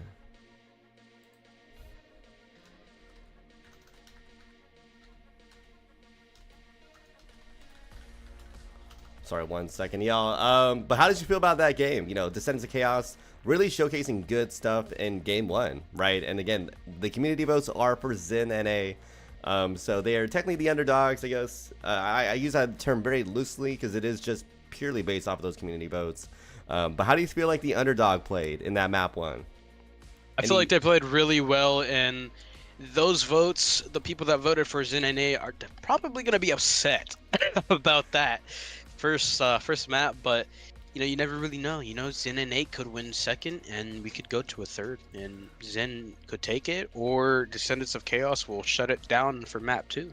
S1: Sorry, 1 second, y'all. But how did you feel about that game? You know, Descendants of Khaos really showcasing good stuff in game 1, right? And again, the community votes are for ZYN. So they are technically the underdogs, I guess. I use that term very loosely because it is just purely based off of those community votes. But how do you feel like the underdog played in that map 1?
S2: I feel like they played really well, and those votes, the people that voted for ZYN are probably going to be upset about that first map, but you know, you never really know. You know, ZYN could win second, and we could go to a third, and ZYN could take it, or Descendants of Khaos will shut it down for map 2.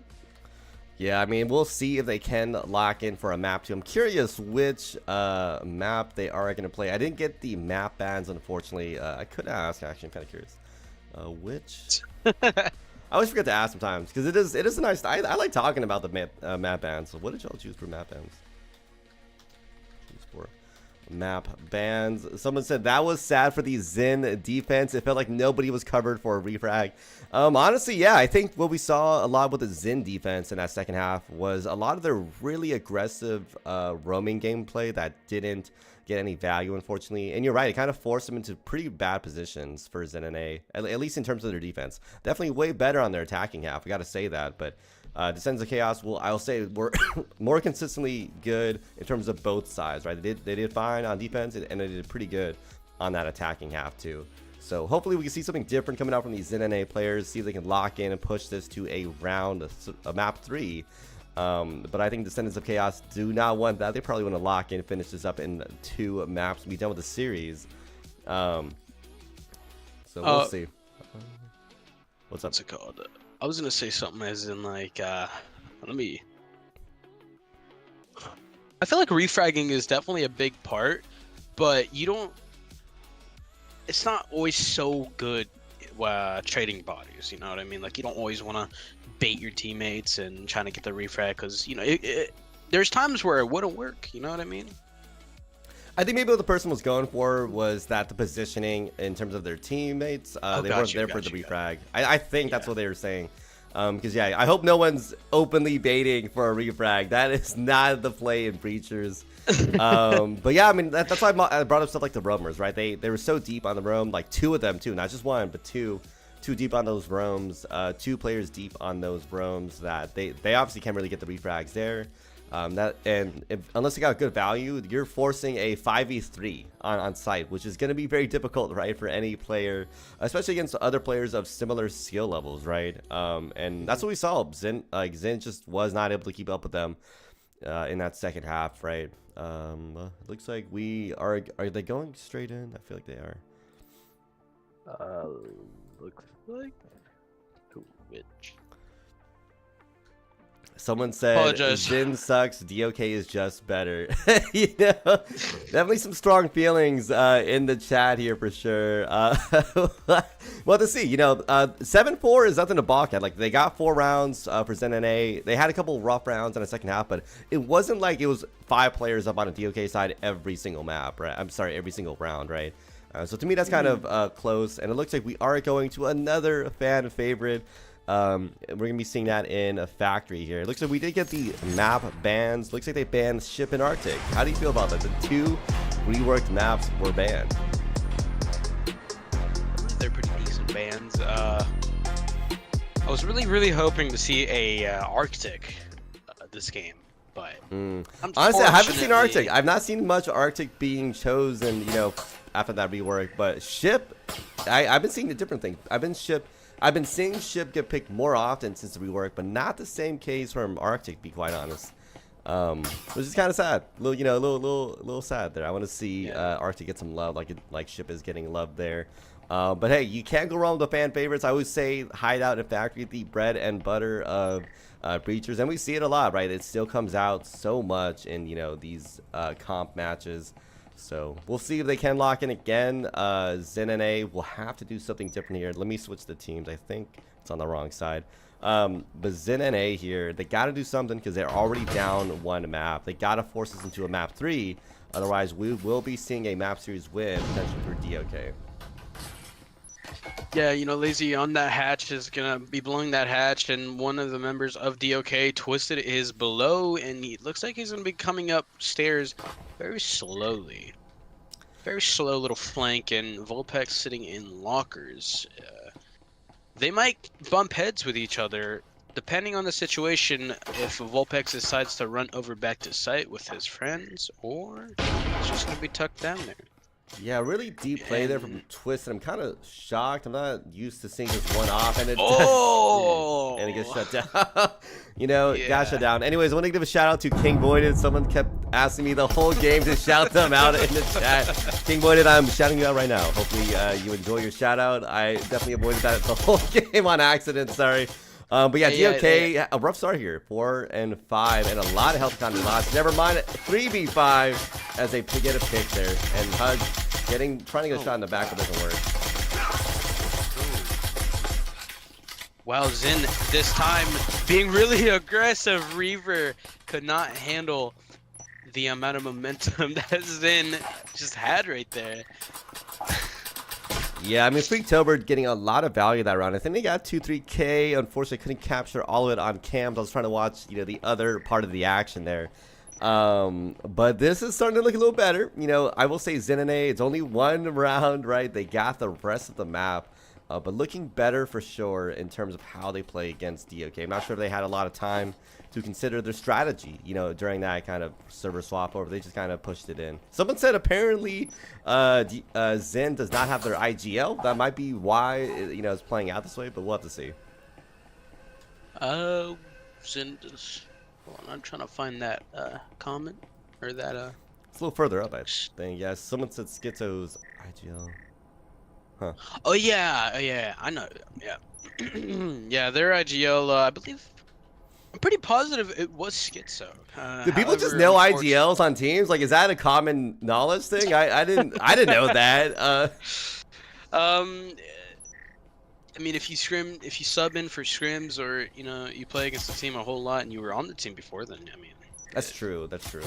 S1: Yeah, I mean, we'll see if they can lock in for a map 2. I'm curious which map they are going to play. I didn't get the map bans, unfortunately. I could ask, actually. I'm kind of curious. Which? I always forget to ask sometimes, because it is a nice. I like talking about the map bans. So what did y'all choose for map bans? Map bans. Someone said that was sad for the ZYN defense. It felt like nobody was covered for a refrag. Honestly, yeah, I think what we saw a lot with the ZYN defense in that second half was a lot of their really aggressive roaming gameplay that didn't get any value, unfortunately. And you're right, it kind of forced them into pretty bad positions for ZYN, at least in terms of their defense. Definitely way better on their attacking half, we got to say that. But Descendants of Khaos, I'll say, were more consistently good in terms of both sides, right? They did fine on defense, and they did pretty good on that attacking half too. So hopefully we can see something different coming out from these ZYN players, see if they can lock in and push this to a round, a map 3. But I think Descendants of Khaos do not want that. They probably want to lock in and finish this up in 2 maps and be done with the series. So we'll see. What's up?
S2: What's it called? I was gonna say something as in like, I feel like refragging is definitely a big part, but it's not always so good trading bodies. You know what I mean? Like you don't always want to bait your teammates and trying to get the refrag because you know there's times where it wouldn't work. You know what I mean?
S1: I think maybe what the person was going for was that the positioning in terms of their teammates, they weren't there for the refrag. I think that's what they were saying. Because yeah, I hope no one's openly baiting for a refrag. That is not the play in Breachers. But yeah, I mean that's why I brought up stuff like the roamers, right? They were so deep on the roam, like 2 of them too, not just 1, but 2 deep on those roams, 2 players deep on those roams that they obviously can't really get the refrags there. Unless you got good value, you're forcing a 5v3 on site, which is going to be very difficult, right, for any player, especially against other players of similar skill levels, right? And that's what we saw. ZYN just was not able to keep up with them in that second half, right? Looks like we are they going straight in? I feel like they are.
S2: Looks like Twitch.
S1: Someone said ZYN sucks, DOK is just better. You know, definitely some strong feelings in the chat here for sure. Well, to see, you know, 7-4 is nothing to balk at. Like, they got 4 rounds for ZYN. They had a couple rough rounds in the second half, but it wasn't like it was 5 players up on a DOK side every single map, right? I'm sorry, every single round, right? So to me, that's kind of close, and it looks like we are going to another fan favorite. We're gonna be seeing that in a factory here. It looks like we did get the map bans. Looks like they banned Ship and Arctic. How do you feel about that? The 2 reworked maps were banned.
S2: They're pretty decent bans. I was really hoping to see a Arctic this game, but
S1: honestly, I haven't seen Arctic. I've not seen much Arctic being chosen, you know, after that rework. But Ship, I've been seeing a different thing. I've been seeing Ship get picked more often since the rework, but not the same case from Arctic, to be quite honest. Which is kind of sad. Little sad there. I want to see Arctic get some love, like Ship is getting love there. But hey, you can't go wrong with the fan favorites. I always say Hideout and Factory, the bread and butter of Breachers, and we see it a lot, right? It still comes out so much in, you know, these comp matches. So we'll see if they can lock in again. ZYN will have to do something different here. Let me switch the teams. I think it's on the wrong side. But ZYN here, they got to do something because they're already down 1 map. They got to force us into a map 3. Otherwise, we will be seeing a map series win potentially for DOK.
S2: Yeah, you know, Lazy on that hatch is gonna be blowing that hatch, and one of the members of DOK, Twisted, is below, and he looks like he's gonna be coming upstairs very slowly. Very slow little flank, and Vulpix sitting in lockers. They might bump heads with each other, depending on the situation, if Vulpix decides to run over back to site with his friends, or it's just gonna be tucked down there.
S1: Yeah, really deep play there from Twisted. I'm kind of shocked. I'm not used to seeing this one off, and it and it gets shut down. You know, got shut down. Anyways, I want to give a shout out to King Voided. Someone kept asking me the whole game to shout them out in the chat. King Voided, I'm shouting you out right now. Hopefully you enjoy your shout out. I definitely avoided that the whole game on accident. Sorry. But yeah, DOK, a rough start here. 4 and 5, and a lot of health economy loss. Never mind, 3v5 as they get a pick there. And Hug trying to get a shot in the back, but doesn't work.
S2: Wow, ZYN this time being really aggressive. Reaver could not handle the amount of momentum that ZYN just had right there.
S1: Yeah, I mean, Freaktober getting a lot of value that round. I think they got 2-3K. Unfortunately, couldn't capture all of it on cams. I was trying to watch, you know, the other part of the action there. But this is starting to look a little better. You know, I will say ZYN, it's only 1 round, right? They got the rest of the map. But looking better for sure in terms of how they play against DOK. I'm not sure if they had a lot of time to consider their strategy, you know, during that kind of server swap over. They just kind of pushed it in. Someone said apparently ZYN does not have their IGL. That might be why, you know, it's playing out this way, but we'll have to see.
S2: ZYN does... Hold on, I'm trying to find that comment, or that...
S1: It's a little further up, I think. Yeah, someone said Schizo's IGL. Huh.
S2: Oh, yeah, I know. Yeah. Yeah, their IGL, I believe... I'm pretty positive it was Schizo.
S1: Do people just know IGLs on teams? Like, is that a common knowledge thing? I didn't know that.
S2: I mean, if you sub in for scrims, or you play against the team a whole lot, and you were on the team before, then I mean,
S1: That's true. That's true.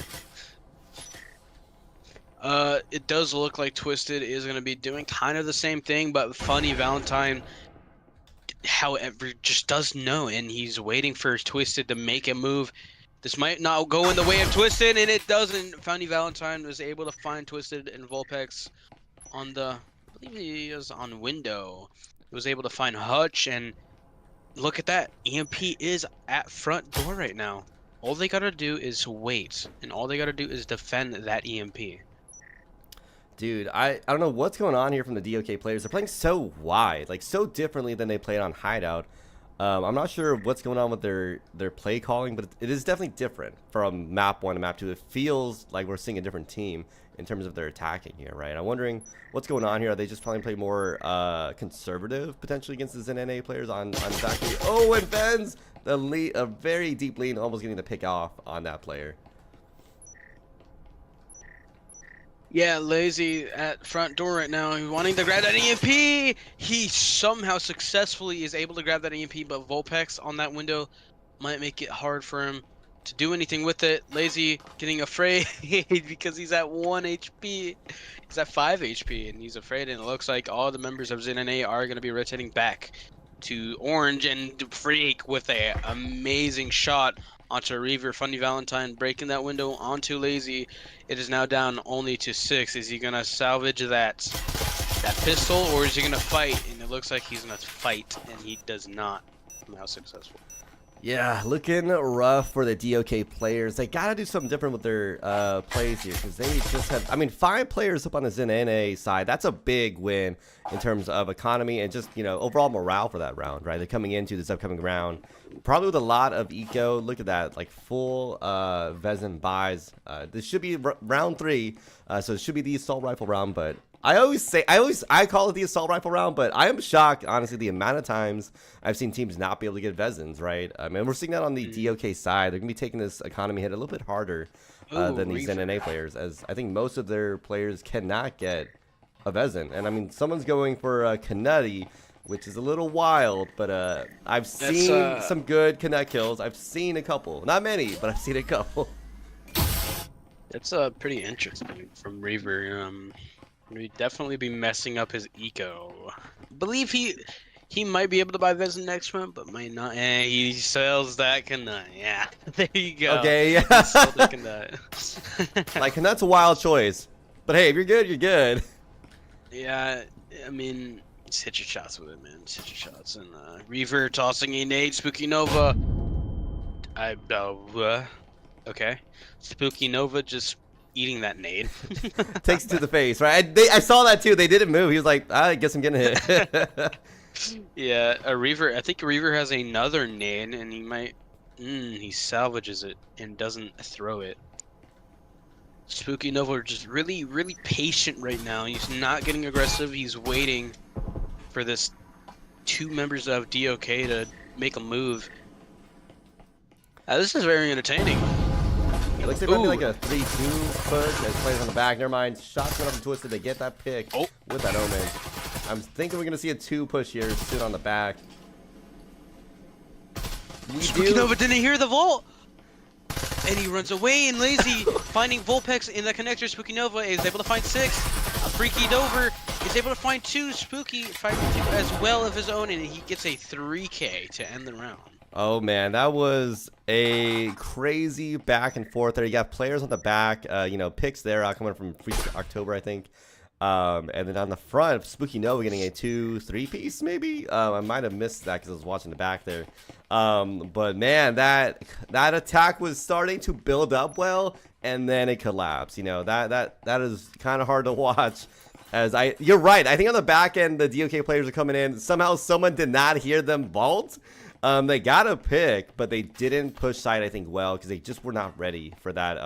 S2: It does look like Twisted is going to be doing kind of the same thing, but Funny Valentine, however, just doesn't know, and he's waiting for Twisted to make a move. This might not go in the way of Twisted, and it doesn't. Funny Valentine was able to find Twisted and Vulpex on the, I believe he is on window. He was able to find Hutch, and look at that. EMP is at front door right now. All they gotta do is wait, and all they gotta do is defend that EMP.
S1: Dude, I don't know what's going on here from the DOK players. They're playing so wide, like so differently than they played on Hideout. I'm not sure what's going on with their play calling, but it is definitely different from map 1 to map 2. It feels like we're seeing a different team in terms of their attacking here, right? I'm wondering what's going on here. Are they just trying to play more conservative potentially against the ZYN players on exactly? Oh, and Ben's the lead, a very deep lead, almost getting the pick off on that player.
S2: Yeah, Lazy at front door right now, wanting to grab that EMP. He somehow successfully is able to grab that EMP, but Vulpex on that window might make it hard for him to do anything with it. Lazy getting afraid because he's at 1 HP. He's at 5 HP, and he's afraid, and it looks like all the members of ZYN are going to be rotating back to Orange, and Freak with a amazing shot onto Reaver. Funny Valentine breaking that window onto Lazy. It is now down only to 6. Is he gonna salvage that pistol, or is he gonna fight? And it looks like he's gonna fight, and he does not. Now successful.
S1: Yeah, looking rough for the DOK players. They gotta do something different with their plays here, because they just have, I mean, 5 players up on the ZYN side. That's a big win in terms of economy and just, overall morale for that round, right? They're coming into this upcoming round probably with a lot of eco. Look at that, like full VRML buys. This should be round 3, so it should be the assault rifle round, but I call it the assault rifle round, but I am shocked, honestly, the amount of times I've seen teams not be able to get VRMLs, right? I mean, we're seeing that on the DOK side. They're going to be taking this economy hit a little bit harder than these ZYN players, as I think most of their players cannot get a VRML. And I mean, someone's going for a Canutti, which is a little wild, but I've seen some good Canutt kills. I've seen a couple. Not many, but I've seen a couple.
S2: That's pretty interesting from Reaver. We'd definitely be messing up his eco. Believe he might be able to buy Vezin next round, but might not. He sells that Canutt. Yeah, there you go.
S1: Okay, yeah.
S2: He sold the Canutt.
S1: Like, Canutt's a wild choice, but hey, if you're good, you're good.
S2: Yeah, I mean, just hit your shots with it, man. Just hit your shots. And Reaver tossing a nade. Spooky Nova. Okay. Spooky Nova just eating that nade.
S1: Takes it to the face, right? I saw that too. They didn't move. He was like, I guess I'm getting hit.
S2: Yeah, a Reaver. I think Reaver has another nade, and he might. He salvages it and doesn't throw it. Spooky Nova just really, really patient right now. He's not getting aggressive. He's waiting for this 2 members of DOK to make a move. This is very entertaining.
S1: It looks like it might be like a 3-2 push. There's players on the back. Never mind. Shots went up and twisted. They get that pick with that Omen. I'm thinking we're going to see a 2 push here. Sit on the back.
S2: Spooky Nova didn't hear the vault. And he runs away, and Lazy finding Vulpex in the connector. Spooky Nova is able to find 6. Freaky Dover is able to find 2. Spooky finding 2 as well of his own, and he gets a 3K to end the round.
S1: Oh man, that was a crazy back and forth there. You got players on the back, picks there coming from October, I think. And then on the front, Spooky Nova getting a 2-3 piece, maybe. I might have missed that because I was watching the back there. But man, that attack was starting to build up well, and then it collapsed. That is kind of hard to watch. You're right. I think on the back end, the DOK players are coming in. Somehow, someone did not hear them vault. They got a pick, but they didn't push side, I think, well, because they just were not ready for that.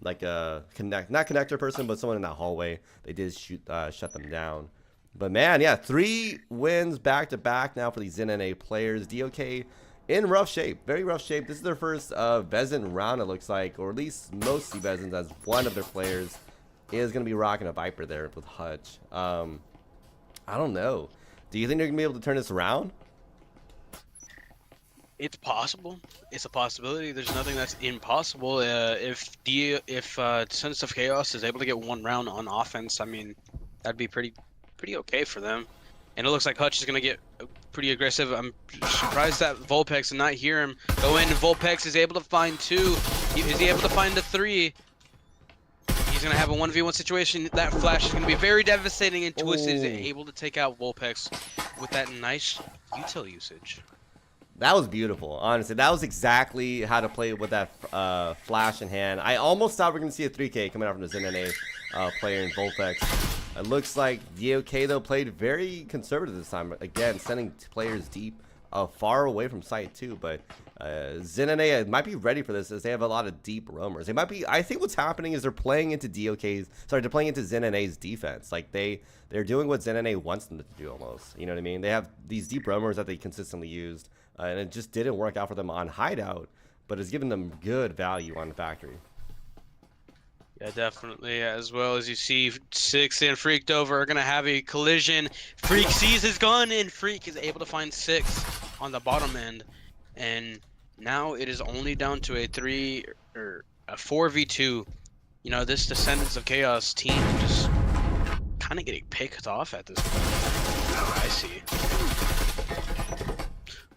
S1: Like a not connector person, but someone in that hallway. They did shut them down. But man, yeah, 3 wins back to back now for these ZYN players. DOK in rough shape, very rough shape. This is their first Vezin round, it looks like, or at least mostly Vezins, as one of their players is going to be rocking a Viper there with Hutch. I don't know. Do you think they're gonna be able to turn this around?
S2: It's possible. It's a possibility. There's nothing that's impossible. If Descendants of Chaos is able to get one round on offense, I mean, that'd be pretty okay for them. And it looks like Hutch is gonna get pretty aggressive. I'm surprised that Vulpex did not hear him go in. Vulpex is able to find 2. Is he able to find the 3? He's gonna have a 1v1 situation. That flash is gonna be very devastating, and Twisted is able to take out Vulpex with that nice util usage.
S1: That was beautiful, honestly. That was exactly how to play with that flash in hand. I almost thought we were going to see a 3K coming out from the ZYN player in Vulpex. It looks like DOK, though, played very conservative this time. Again, sending players deep, far away from sight, too. But ZYN might be ready for this, as they have a lot of deep roamers. They might be. I think what's happening is they're playing into DOK's. Sorry, they're playing into ZYN's defense. Like they're doing what ZYN wants them to do, almost. You know what I mean? They have these deep roamers that they consistently used. And it just didn't work out for them on Hideout, but it's given them good value on the factory.
S2: Yeah, definitely. As well as you see, Six and Freaked Over are going to have a collision. Freak sees his gun, and Freak is able to find 6 on the bottom end. And now it is only down to a 4v2. You know, this Descendants of Chaos team just kind of getting picked off at this point. I see.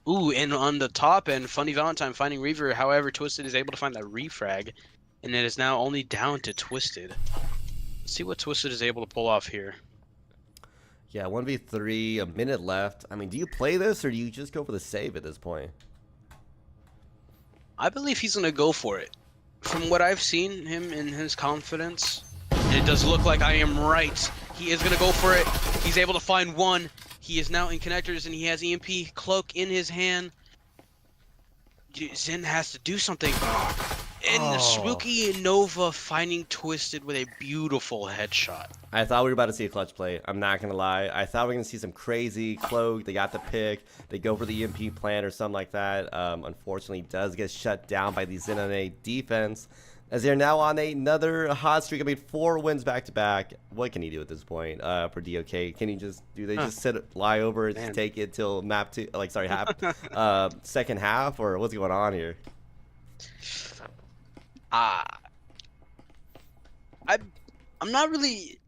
S2: Ooh, and on the top end, Funny Valentine finding Reaver. However, Twisted is able to find that refrag, and it is now only down to Twisted. Let's see what Twisted is able to pull off here.
S1: Yeah, 1v3, a minute left. I mean, do you play this, or do you just go for the save at this point?
S2: I believe he's going to go for it. From what I've seen him in his confidence, it does look like I am right. He is going to go for it. He's able to find 1. He is now in connectors, and he has EMP Cloak in his hand. ZYN has to do something. And Spooky Nova finding Twisted with a beautiful headshot.
S1: I thought we were about to see a clutch play. I'm not going to lie. I thought we were going to see some crazy Cloak. They got the pick. They go for the EMP plant or something like that. Unfortunately, does get shut down by the ZYN defense, as they're now on another hot streak. I mean, 4 wins back-to-back. What can he do at this point for DOK? Can he just, just lie over and take it till map 2, like, sorry, half, second half, or what's going on here?
S2: I'm not really,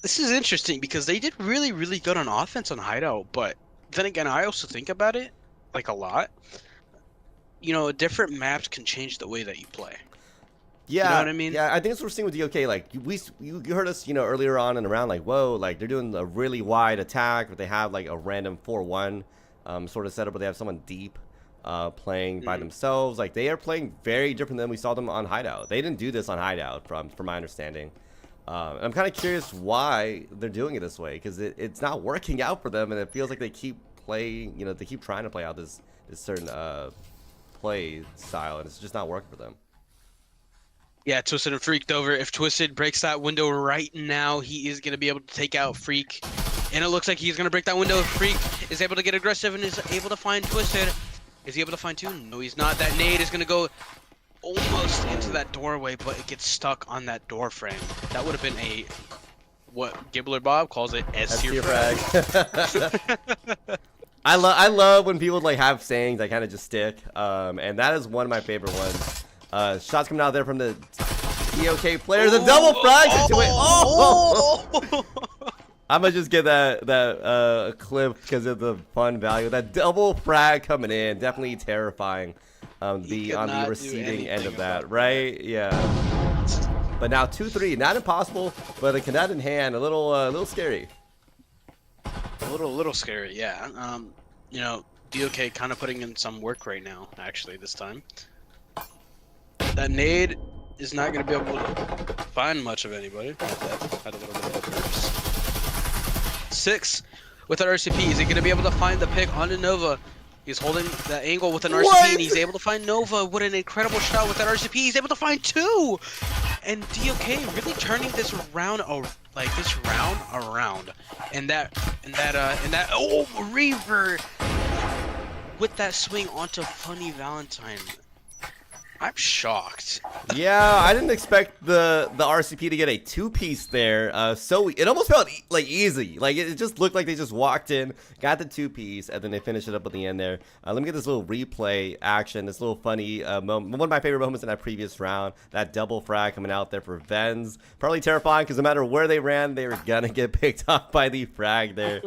S2: this is interesting because they did really, really good on offense on Hideout, but then again, I also think about it, like, a lot. You know, different maps can change the way that you play.
S1: Yeah,
S2: you know what I mean?
S1: Yeah, I think that's what we're seeing with DOK. Like, you heard us, earlier on in the round, like, whoa, like, they're doing a really wide attack, but they have, like, a random 4-1 sort of setup where they have someone deep playing by themselves. Like, they are playing very different than we saw them on Hideout. They didn't do this on Hideout, from my understanding. I'm kind of curious why they're doing it this way, because it's not working out for them, and it feels like they keep playing, they keep trying to play out this certain play style, and it's just not working for them.
S2: Yeah, Twisted and Freaked Over. If Twisted breaks that window right now, he is going to be able to take out Freak. And it looks like he's going to break that window. Freak is able to get aggressive and is able to find Twisted. Is he able to find 2? No, he's not. That nade is going to go almost into that doorway, but it gets stuck on that door frame. That would have been a, what Gibbler Bob calls it, S-tier frag.
S1: I love when people, like, have sayings that kind of just stick. And that is one of my favorite ones. Shots coming out there from the DOK players. A double frag situation. I'm gonna just get that clip because of the fun value. That double frag coming in, definitely terrifying. On the receiving end of that, right? Yeah. But now 2-3, not impossible, but a cadet in hand, a little scary.
S2: A little scary, yeah. DOK kind of putting in some work right now, actually, this time. That nade is not going to be able to find much of anybody. Had a little bit of nerves. 6 with that RCP. Is he going to be able to find the pick on Nova? He's holding the angle with an RCP, and he's able to find Nova with an incredible shot with that RCP. He's able to find 2, and DOK really turning this round around. And that Reaver with that swing onto Funny Valentine. I'm shocked.
S1: Yeah, I didn't expect the RCP to get a two-piece there. So it almost felt like easy. Like it just looked like they just walked in, got the two-piece, and then they finished it up at the end there. Let me get this little replay action. This little funny moment. One of my favorite moments in that previous round. That double frag coming out there for Vens. Probably terrifying because no matter where they ran, they were gonna get picked off by the frag there.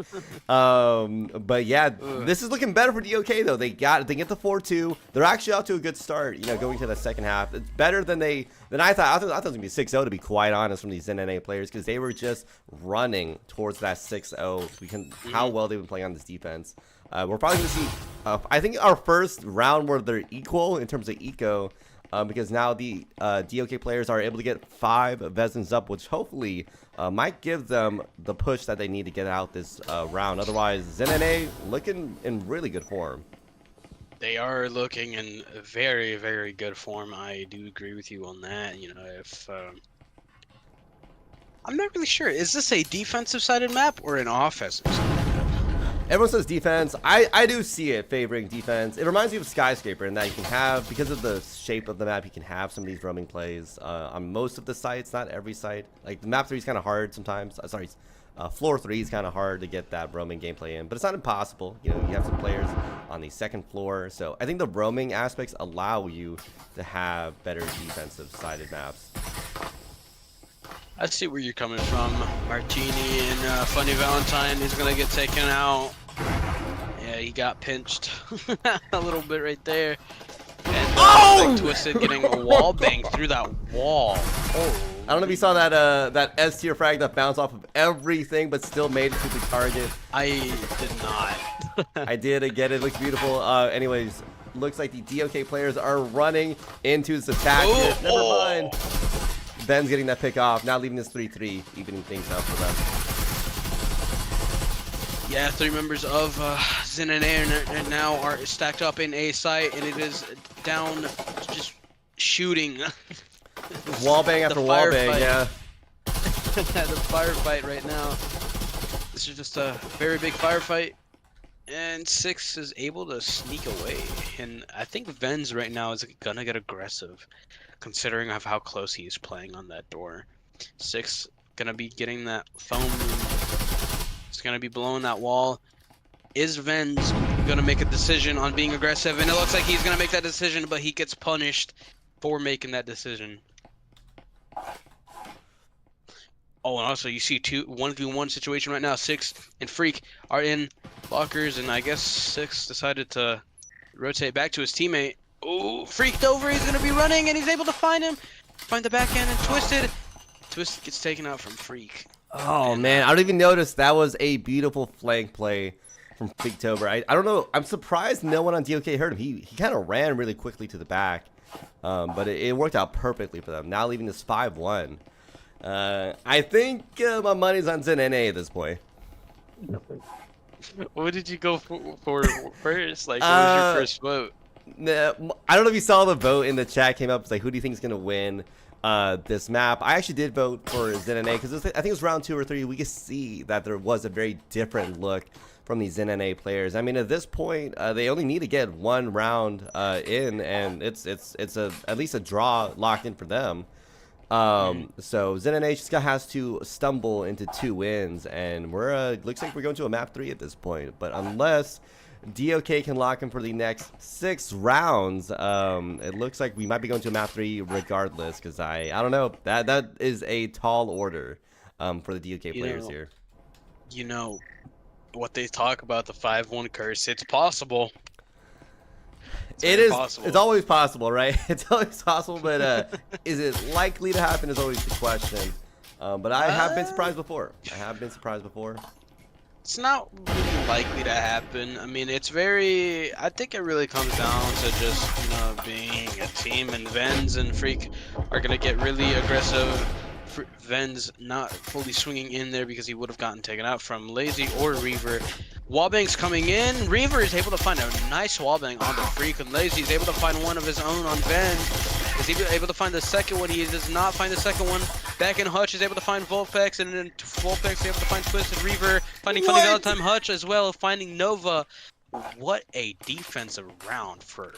S1: But yeah, this is looking better for DOK though. They get the 4-2. They're actually out to a good start. You know, going to the second half. It's better than I thought. I thought it was gonna be 6-0 to be quite honest from these ZNA players because they were just running towards that 6-0. How well they've been playing on this defense. We're probably gonna see. I think our first round where they're equal in terms of eco, because now the DOK players are able to get 5 Vezins up, which hopefully might give them the push that they need to get out this round. Otherwise, ZNA looking in really good form.
S2: They are looking in very, very good form. I do agree with you on that. You know, if I'm not really sure. Is this a defensive-sided map or an offensive-sided map?
S1: Everyone says defense. I do see it favoring defense. It reminds me of Skyscraper in that you can have, because of the shape of the map, you can have some of these roaming plays on most of the sites, not every site. Like the map 3 is kind of hard sometimes. Floor 3 is kind of hard to get that roaming gameplay in, but it's not impossible. You know, you have some players on the second floor, so I think the roaming aspects allow you to have better defensive-sided maps.
S2: I see where you're coming from. Martini and Funny Valentine is gonna get taken out. Yeah, he got pinched a little bit right there. And Big Twisted getting a wall bang through that wall. Oh.
S1: I don't know if you saw that that S tier frag that bounced off of everything, but still made it to the target.
S2: I did not.
S1: I did. I get it. Looks beautiful. Anyways, looks like the DOK players are running into this attack.
S2: Oh,
S1: Never mind. Ben's getting that pick off. Now leaving this 3-3, evening things out for them.
S2: Yeah, 3 members of ZYN now are stacked up in a site, and it is down just shooting.
S1: Wallbang after wallbang, yeah.
S2: The firefight right now. This is just a very big firefight, and 6 is able to sneak away. And I think Vens right now is gonna get aggressive, considering of how close he is playing on that door. 6 gonna be getting that foam. It's gonna be blowing that wall. Is Vens gonna make a decision on being aggressive? And it looks like he's gonna make that decision, but he gets punished for making that decision. Oh, and also you see 1v1 situation right now. 6 and Freak are in blockers, and I guess 6 decided to rotate back to his teammate. Oh, Freaked over, he's gonna be running, and he's able to find him. Find the backhand and Twisted. Twisted gets taken out from Freak.
S1: Oh man, I don't even notice that was a beautiful flank play from Freaktober. I don't know. I'm surprised no one on DOK heard him. He kind of ran really quickly to the back, but it worked out perfectly for them. Now leaving this 5-1. I think my money's on ZNA at this point.
S2: What did you go for first? Like, what was your first vote?
S1: I don't know if you saw the vote in the chat came up. It's like, who do you think is going to win this map? I actually did vote for ZNA because I think it was round 2 or 3. We could see that there was a very different look from these ZNA players. I mean, at this point, they only need to get 1 round in, and it's at least a draw locked in for them. So ZNA just has to stumble into 2 wins, and looks like we're going to a map 3 at this point. But unless DOK can lock him for the next 6 rounds, it looks like we might be going to a map 3 regardless. Because I don't know, that is a tall order for the DOK players here.
S2: You know what they talk about, the 5-1 curse. It's possible.
S1: Possible. It's always possible, right? It's always possible, but is it likely to happen is always the question. But I have been surprised before.
S2: It's not really likely to happen. I mean, I think it really comes down to just, being a team, and Vens and Freak are going to get really aggressive. Vens not fully swinging in there because he would have gotten taken out from Lazy or Reaver. Wallbang's coming in. Reaver is able to find a nice wallbang on the Freak, and Lazy is able to find one of his own on Vens. Is he able to find the second one? He does not find the second one. Back in Hutch is able to find Volpex, and then Volpex is able to find Twisted. Reaver finding Funny Valentine. Hutch as well, finding Nova. What a defensive round for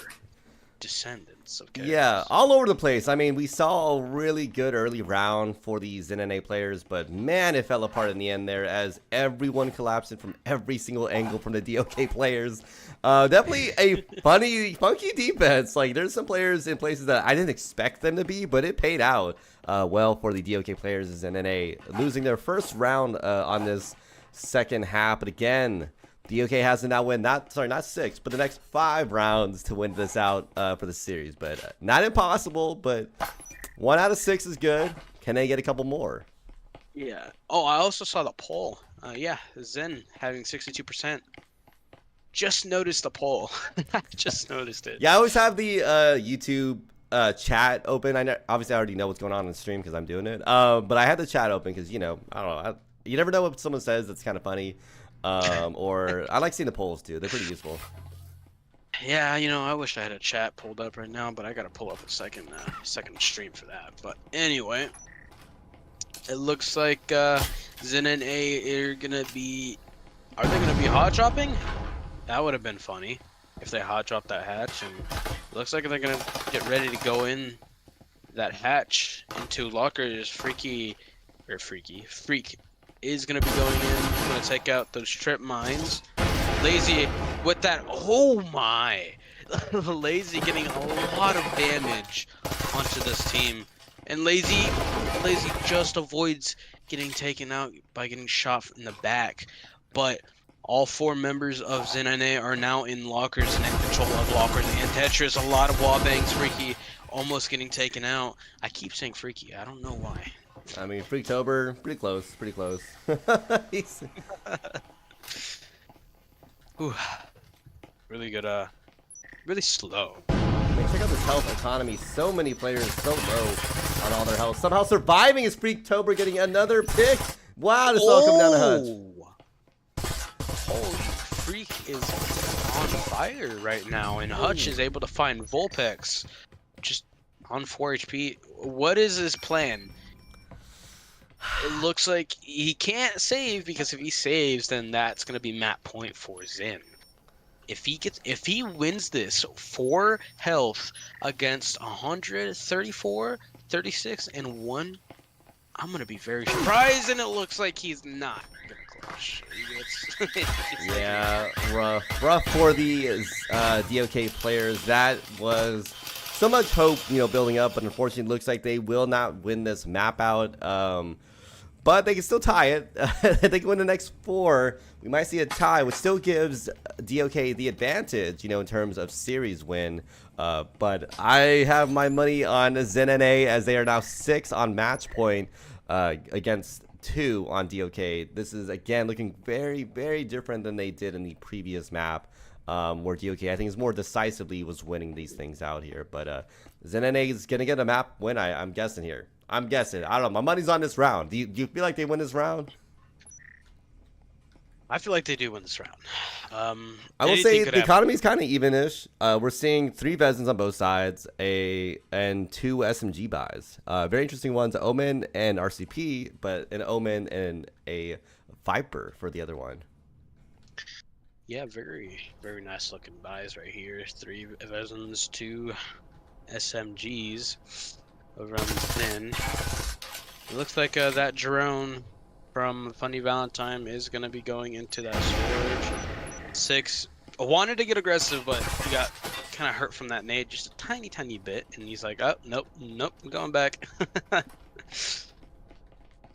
S2: Descendants of Chaos.
S1: Yeah, all over the place. I mean, we saw a really good early round for the ZYN players, but man, it fell apart in the end there as everyone collapsed in from every single angle from the DOK players. Definitely a funky defense. Like, there's some players in places that I didn't expect them to be, but it paid out well for the DOK players as ZYN, losing their first round on this second half. But again, DOK has to now win not 6, but the next 5 rounds to win this out for the series. But not impossible, but 1 out of 6 is good. Can they get a couple more?
S2: Yeah. Oh, I also saw the poll. Yeah, ZYN having 62%. Just noticed the poll. Just noticed it.
S1: Yeah, I always have the YouTube chat open. Obviously I already know what's going on the stream because I'm doing it. But I had the chat open because, you know, I don't know. You never know what someone says that's kind of funny. Or I like seeing the polls too. They're pretty useful.
S2: Yeah, you know, I wish I had a chat pulled up right now, but I gotta pull up a second stream for that. But anyway, it looks like ZYN and A are gonna be. Are they gonna be hot dropping? That would have been funny if they hot dropped that hatch. And it looks like they're gonna get ready to go in that hatch into lockers. Freak is gonna be going in, gonna take out those trip mines. Lazy with that, oh my! Lazy getting a lot of damage onto this team. And Lazy just avoids getting taken out by getting shot in the back. But all 4 members of ZYN are now in lockers and in control of lockers and Tetris. A lot of wall bangs. Freaky almost getting taken out. I keep saying Freaky, I don't know why.
S1: I mean, Freaktober, pretty close.
S2: Ooh, really good, really slow.
S1: I mean, check out this health economy. So many players so low on all their health. Somehow surviving is Freaktober getting another pick. Wow, this is all coming down to Hutch.
S2: Holy Freak is on fire right now, and Hutch is able to find Vulpix just on 4 HP. What is his plan? It looks like he can't save, because if he saves, then that's gonna be map point for ZYN. If he wins this 4 health against 134, 36, and 1, I'm gonna be very surprised. And it looks like he's not gonna clutch.
S1: Yeah, rough for the DOK players. That was so much hope, you know, building up, but unfortunately, it looks like they will not win this map out. But they can still tie it. If they can win the next 4, we might see a tie, which still gives DOK the advantage, you know, in terms of series win. But I have my money on ZYN as they are now 6 on match point against 2 on DOK. This is, again, looking very, very different than they did in the previous map, where DOK, I think, is more decisively was winning these things out here. But ZYN is going to get a map win, I'm guessing here. I'm guessing. I don't know. My money's on this round. Do you feel like they win this round?
S2: I feel like they do win this round.
S1: I will say the economy is kind of even-ish. We're seeing 3 Vezins on both sides, and 2 SMG buys. Very interesting ones: Omen and RCP, but an Omen and a Viper for the other one.
S2: Yeah, very, very nice looking buys right here. 3 Vezins, 2 SMGs over on the ZYN. It looks like that drone from Funny Valentine is going to be going into that storage. 6 wanted to get aggressive, but he got kind of hurt from that nade just a tiny bit, and he's like, oh, nope, I'm going back.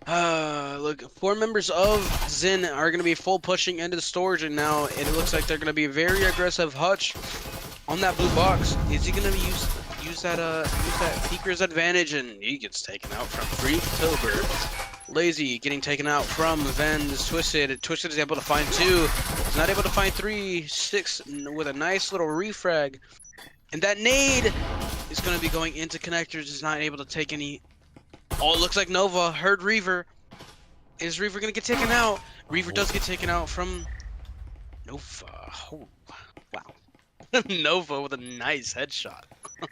S2: Look, 4 members of ZYN are going to be full pushing into the storage, and now it looks like they're going to be very aggressive. Hutch on that blue box. Is he going to use that peeker's advantage? And he gets taken out from Freaktober. Lazy getting taken out from Ven's Twisted. Twisted is able to find 2. He's not able to find 3. 6 with a nice little refrag. And that nade is going to be going into connectors. Is not able to take any. Oh, it looks like Nova heard Reaver. Is Reaver going to get taken out? Reaver does get taken out from Nova. Oh, wow. Nova with a nice headshot.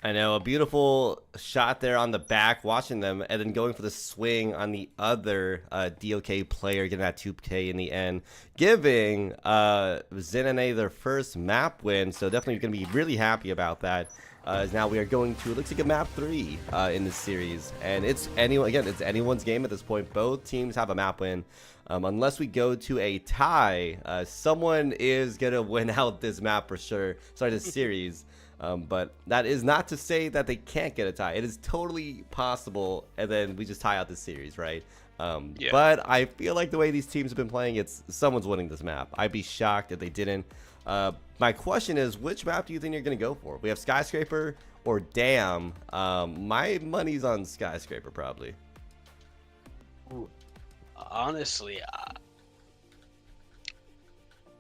S1: I know, a beautiful shot there on the back, watching them, and then going for the swing on the other DOK player, getting that 2K in the end, giving ZYN their first map win. So definitely going to be really happy about that. Now we are going to, it looks like a map 3 in this series, and it's anyone's game at this point. Both teams have a map win. Unless we go to a tie, someone is gonna win out this map for sure. Sorry, this series. But that is not to say that they can't get a tie. It is totally possible, and then we just tie out this series, right?
S2: Yeah.
S1: But I feel like the way these teams have been playing, it's someone's winning this map. I'd be shocked if they didn't. My question is, which map do you think you're going to go for? We have Skyscraper or Dam. My money's on Skyscraper, probably.
S2: Honestly,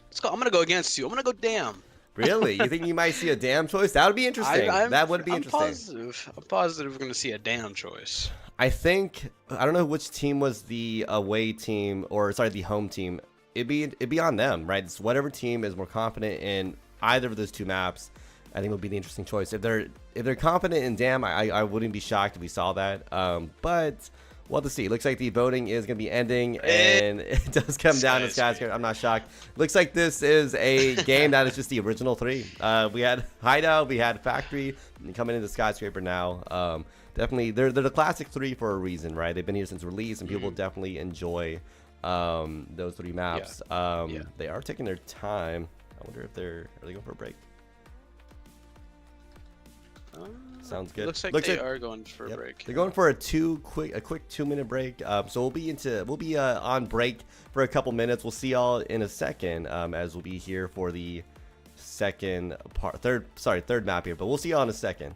S2: let's go. I'm gonna go against you. I'm gonna go Dam.
S1: Really? You think you might see a Dam choice? That would be interesting. That would be interesting.
S2: I'm positive we're gonna see a Dam choice.
S1: I think, I don't know which team was the away team, or sorry, the home team. It'd be on them, right? It's whatever team is more confident in either of those two maps, I think would be the interesting choice. If they're confident in Dam, I wouldn't be shocked if we saw that. But we'll have to see. Looks like the voting is going to be ending, and it does come down to Skyscraper. I'm not shocked. Looks like this is a game that is just the original 3. We had Hideout, we had Factory, and coming into Skyscraper now. Definitely, they're the classic 3 for a reason, right? They've been here since release, and people definitely enjoy those 3 maps. They are taking their time. I wonder if are they going for a break? Sounds good.
S2: Looks like they are going for a break.
S1: They're going for a quick 2-minute break. So we'll be on break for a couple minutes. We'll see y'all in a second, as we'll be here for the third map here. But we'll see y'all in a second.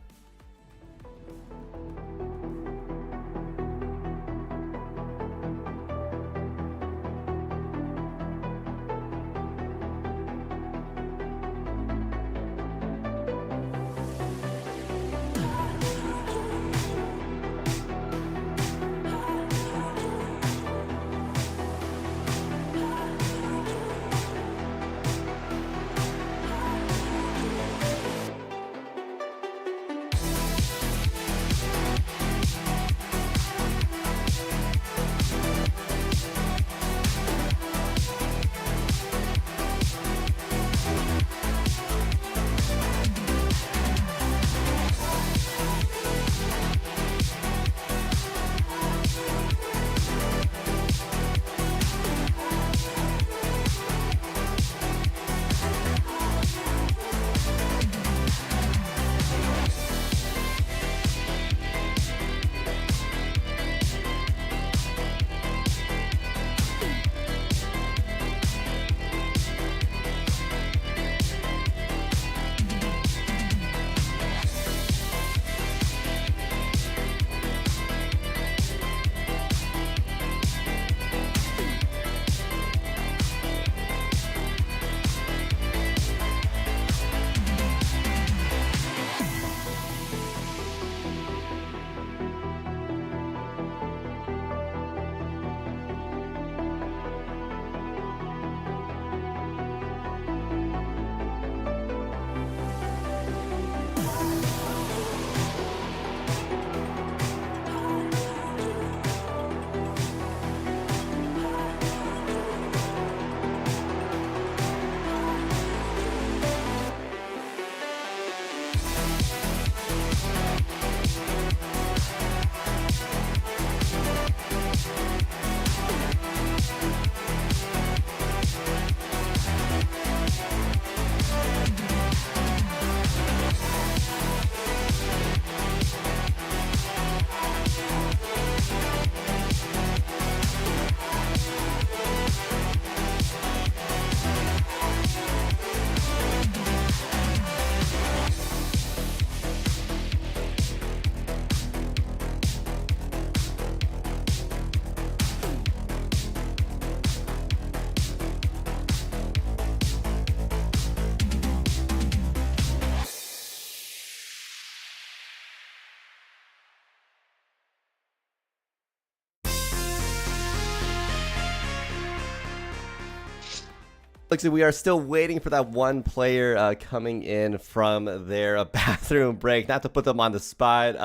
S1: Looks like we are still waiting for that one player coming in from their bathroom break. Not to put them on the spot,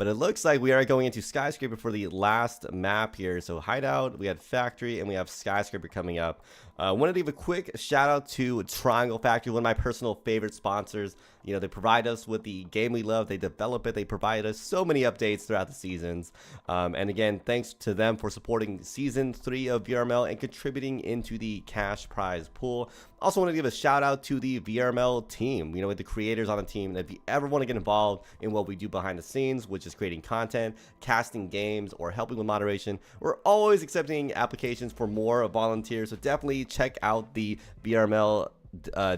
S1: But it looks like we are going into Skyscraper for the last map here. So Hideout, we had Factory, and we have Skyscraper coming up. Wanted to give a quick shout out to Triangle Factory, one of my personal favorite sponsors. You know, they provide us with the game we love. They develop it. They provide us so many updates throughout the seasons. And again, thanks to them for supporting Season 3 of VRML and contributing into the cash prize pool. Also want to give a shout out to the VRML team, you know, with the creators on the team. And if you ever want to get involved in what we do behind the scenes, which is creating content, casting games, or helping with moderation, we're always accepting applications for more volunteers. So definitely check out the VRML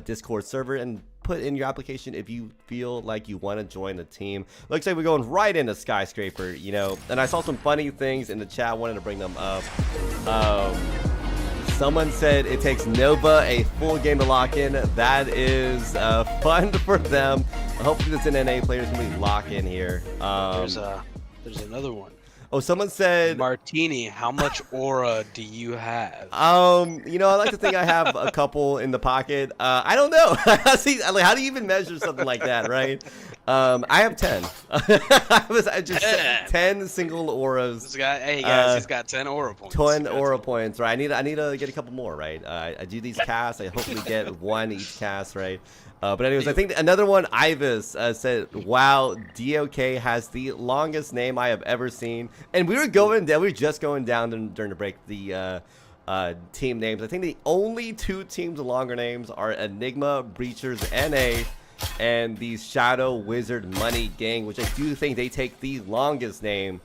S1: Discord server and put in your application if you feel like you want to join the team. Looks like we're going right into Skyscraper, you know, and I saw some funny things in the chat. Wanted to bring them up. Someone said it takes Nova a full game to lock in. That is fun for them. Hopefully the ZYN players can really lock in here.
S2: There's another one.
S1: Oh, someone said
S2: Martini, how much aura do you have?
S1: You know, I like to think I have a couple in the pocket. I don't know. See, like, how do you even measure something like that, right? I have 10. I just 10 single auras.
S2: This guy, hey guys, he's got 10 aura points.
S1: 10 aura points, right? I need to get a couple more, right? I do these casts. I hopefully get one each cast, right? But anyways, I think another one, Ivis, said, wow, DOK has the longest name I have ever seen. And we were just going down during the break, the team names. I think the only two teams with longer names are Enigma, Breachers, NA, and the Shadow Wizard Money Gang, which I do think they take the longest name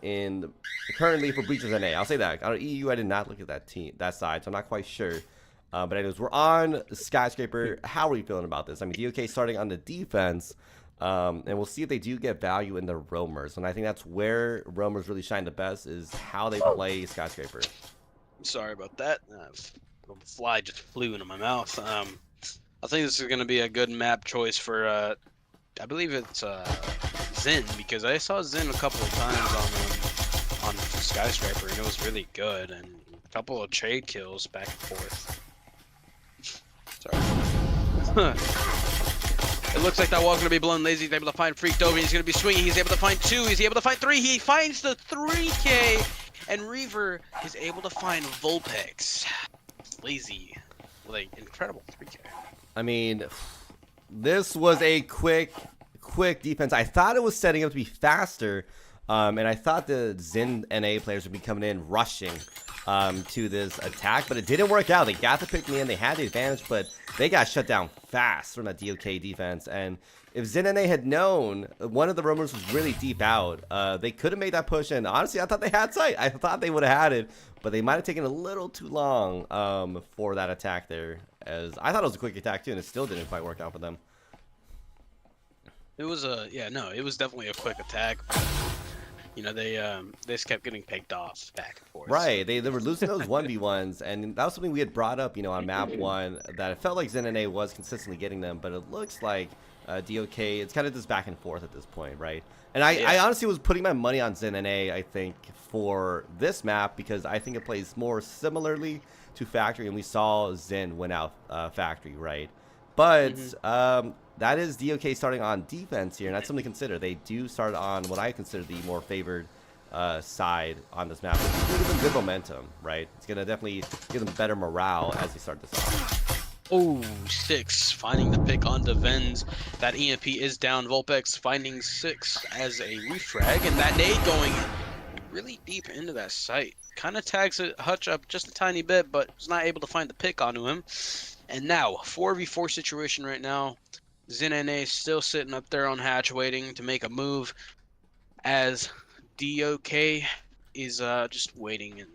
S1: in currently for Breachers NA. I'll say that. EU, I did not look at that side, so I'm not quite sure. But anyways, we're on Skyscraper. How are we feeling about this? I mean, DOK starting on the defense, and we'll see if they do get value in the roamers. And I think that's where roamers really shine the best, is how they play Skyscraper.
S2: Sorry about that. A fly just flew into my mouth. I think this is going to be a good map choice for, I believe it's ZYN, because I saw ZYN a couple of times on Skyscraper, and it was really good. And a couple of trade kills back and forth. Sorry. It looks like that wall's gonna be blown. Lazy's able to find Freaked over. He's gonna be swinging. He's able to find 2. He's able to find 3. He finds the 3K, and Reaver is able to find Vulpix. Lazy, like incredible 3K.
S1: I mean, this was a quick defense. I thought it was setting up to be faster, and I thought the ZYN NA players would be coming in rushing to this attack, but it didn't work out. They got the pick in the end. They had the advantage, but they got shut down fast from that DOK defense. And if ZYN NA had known one of the roamers was really deep out, they could have made that push. And honestly, I thought they had sight. I thought they would have had it, but they might have taken a little too long for that attack there. As I thought it was a quick attack too, and it still didn't quite work out for them.
S2: It was it was definitely a quick attack. You know, they just kept getting picked off back and forth.
S1: Right, they were losing those 1v1s, and that was something we had brought up, you know, on map 1, that it felt like ZYN NA was consistently getting them, but it looks like DOK, it's kind of just back and forth at this point, right? And I honestly was putting my money on ZYN NA, I think, for this map, because I think it plays more similarly to Factory, and we saw ZYN win out Factory, right? But that is DOK starting on defense here, and that's something to consider. They do start on what I consider the more favored side on this map. It's going to give them good momentum, right? It's going to definitely give them better morale as they start this off.
S2: Oh, 6 finding the pick on the Vens. That EMP is down. Vulpix finding 6 as a refrag, and that nade going really deep into that site. Kind of tags Hutch up just a tiny bit, but is not able to find the pick onto him. And now, 4v4 situation right now. ZYN NA still sitting up there on hatch waiting to make a move, as DOK is just waiting and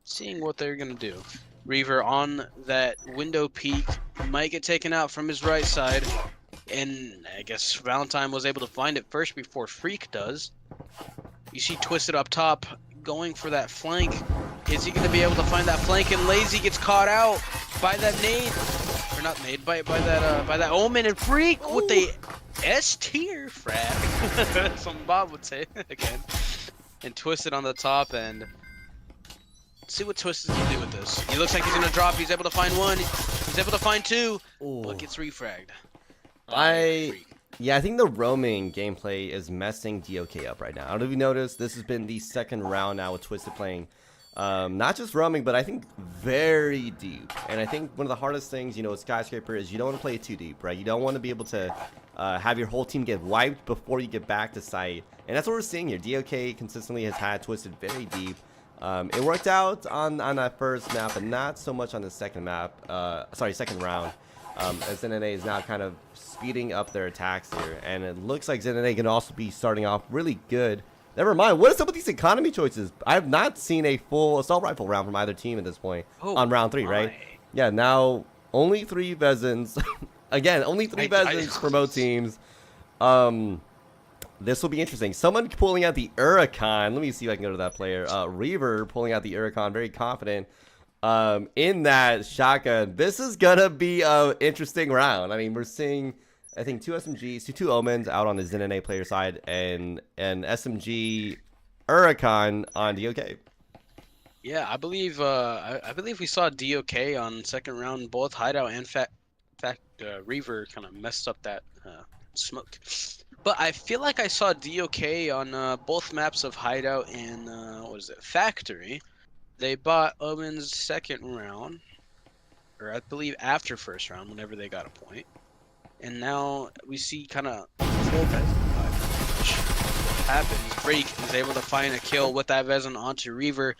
S2: seeing what they're going to do. Reaver on that window peak might get taken out from his right side, and I guess Valentine was able to find it first before Freak does. You see Twisted up top going for that flank. Is he going to be able to find that flank? And Lazy gets caught out by that nade. Or not nade, by that Omen, and Freak with the S tier frag. Some Bob would say again. And Twisted on the top, and see what Twisted can do with this. He looks like he's gonna drop. He's able to find 1. He's able to find 2, but gets refragged.
S1: Yeah, I think the roaming gameplay is messing DOK up right now. I don't know if you noticed, this has been the second round now with Twisted playing not just roaming, but I think very deep. And I think one of the hardest things, with Skyscraper is you don't want to play it too deep, right? You don't want to be able to have your whole team get wiped before you get back to site. And that's what we're seeing here. DOK consistently has had Twisted very deep. It worked out on that first map, but not so much on the second map. Second round. As ZYN is now kind of speeding up their attacks here. And it looks like ZYN can also be starting off really good. Never mind. What is up with these economy choices? I have not seen a full assault rifle round from either team at this point on round 3, right? Yeah, now only 3 Vezins. Again, only 3 Vezins for both teams. This will be interesting. Someone pulling out the Huracan. Let me see if I can go to that player. Reaver pulling out the Huracan, very confident in that shotgun. This is going to be an interesting round. I mean, we're seeing, I think, 2 SMGs, 2 Omens out on the ZYN player side, and an SMG Huracan on DOK.
S2: Yeah, I believe we saw DOK on second round. Both Hideout and Reaver kind of messed up that smoke. But I feel like I saw DOK on both maps of Hideout and what was it, Factory. They bought Omen's second round, or I believe after first round, whenever they got a point. And now we see kind of full happens. Freak is able to find a kill with that Vezin onto Reaver,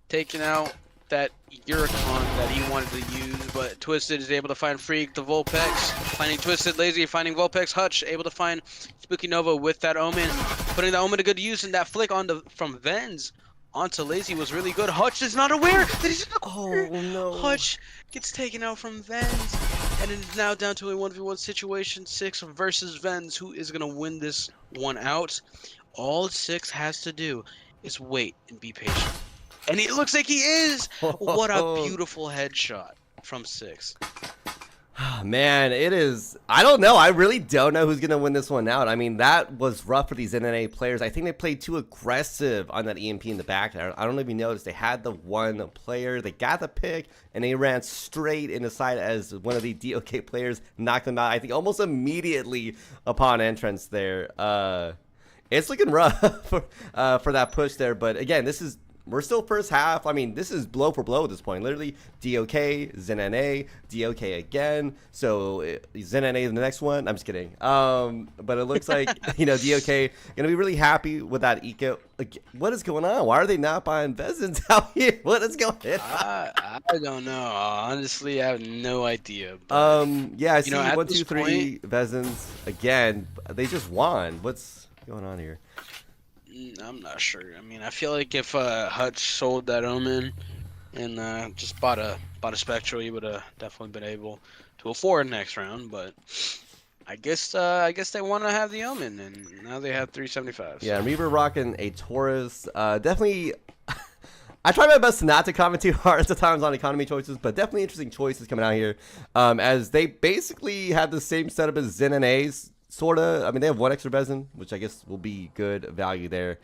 S2: taking out that Huracan that he wanted to use, but Twisted is able to find Freak, the Vulpix, finding Twisted, Lazy finding Vulpix, Hutch able to find Spooky Nova with that Omen, putting the Omen to good use, and that flick from Vens onto Lazy was really good. Hutch is not aware that he's not aware.
S1: Oh no.
S2: Hutch gets taken out from Vens, and it is now down to a 1v1 situation, 6 versus Vens. Who is going to win this one out? All 6 has to do is wait and be patient. And it looks like he is! What a beautiful headshot from 6.
S1: Man, it is. I don't know. I really don't know who's going to win this one out. I mean, that was rough for these ZYN players. I think they played too aggressive on that EMP in the back there. I don't know if you noticed. They had the one player. They got the pick, and they ran straight in the side as one of the DOK players knocked them out, I think, almost immediately upon entrance there. It's looking rough for that push there. But, again, we're still first half. I mean, this is blow for blow at this point. Literally, DOK, ZYN, DOK again. So, ZYN the next one. I'm just kidding. But it looks like, DOK going to be really happy with that eco. Like, what is going on? Why are they not buying Vezins out here? What is going on?
S2: I don't know. Honestly, I have no idea. But,
S1: yeah, I see 1, 2, 3 Vezins again. They just won. What's going on here?
S2: I'm not sure. I mean, I feel like if Hutch sold that Omen and just bought a Spectral, he would have definitely been able to afford next round. But I guess they want to have the Omen, and now they have 375.
S1: Yeah, Reaver rocking a Taurus. Definitely, I try my best not to comment too hard at times on economy choices, but definitely interesting choices coming out here. As they basically have the same setup as ZYN. Sorta. I mean, they have 1 extra Vezin, which I guess will be good value there.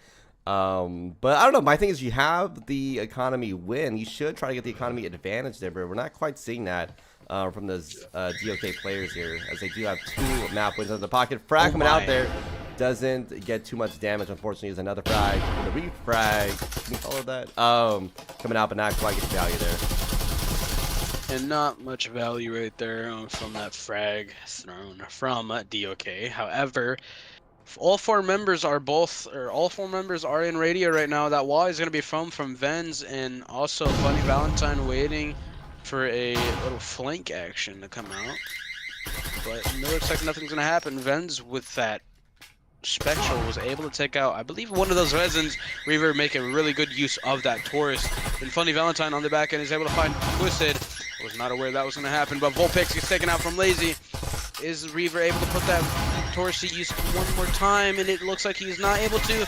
S1: But I don't know. My thing is, you have the economy win. You should try to get the economy advantage there, but we're not quite seeing that from those DOK players here, as they do have 2 map wins in the pocket. Frag coming out there doesn't get too much damage. Unfortunately, is another frag. The refrag. Can you follow that? Coming out, but not quite getting value there.
S2: And not much value right there from that frag thrown from DOK. However, all 4 members are in radio right now. That wall is going to be from Vens, and also Funny Valentine waiting for a little flank action to come out. But it looks like nothing's going to happen. Vens with that Spectral was able to take out, I believe, one of those Vezins. Reaver making really good use of that Taurus. And Funny Valentine on the back end is able to find Twisted. I was not aware that was going to happen, but Vulpix gets taken out from Lazy. Is Reaver able to put that Taurus to use one more time? And it looks like he's not able to.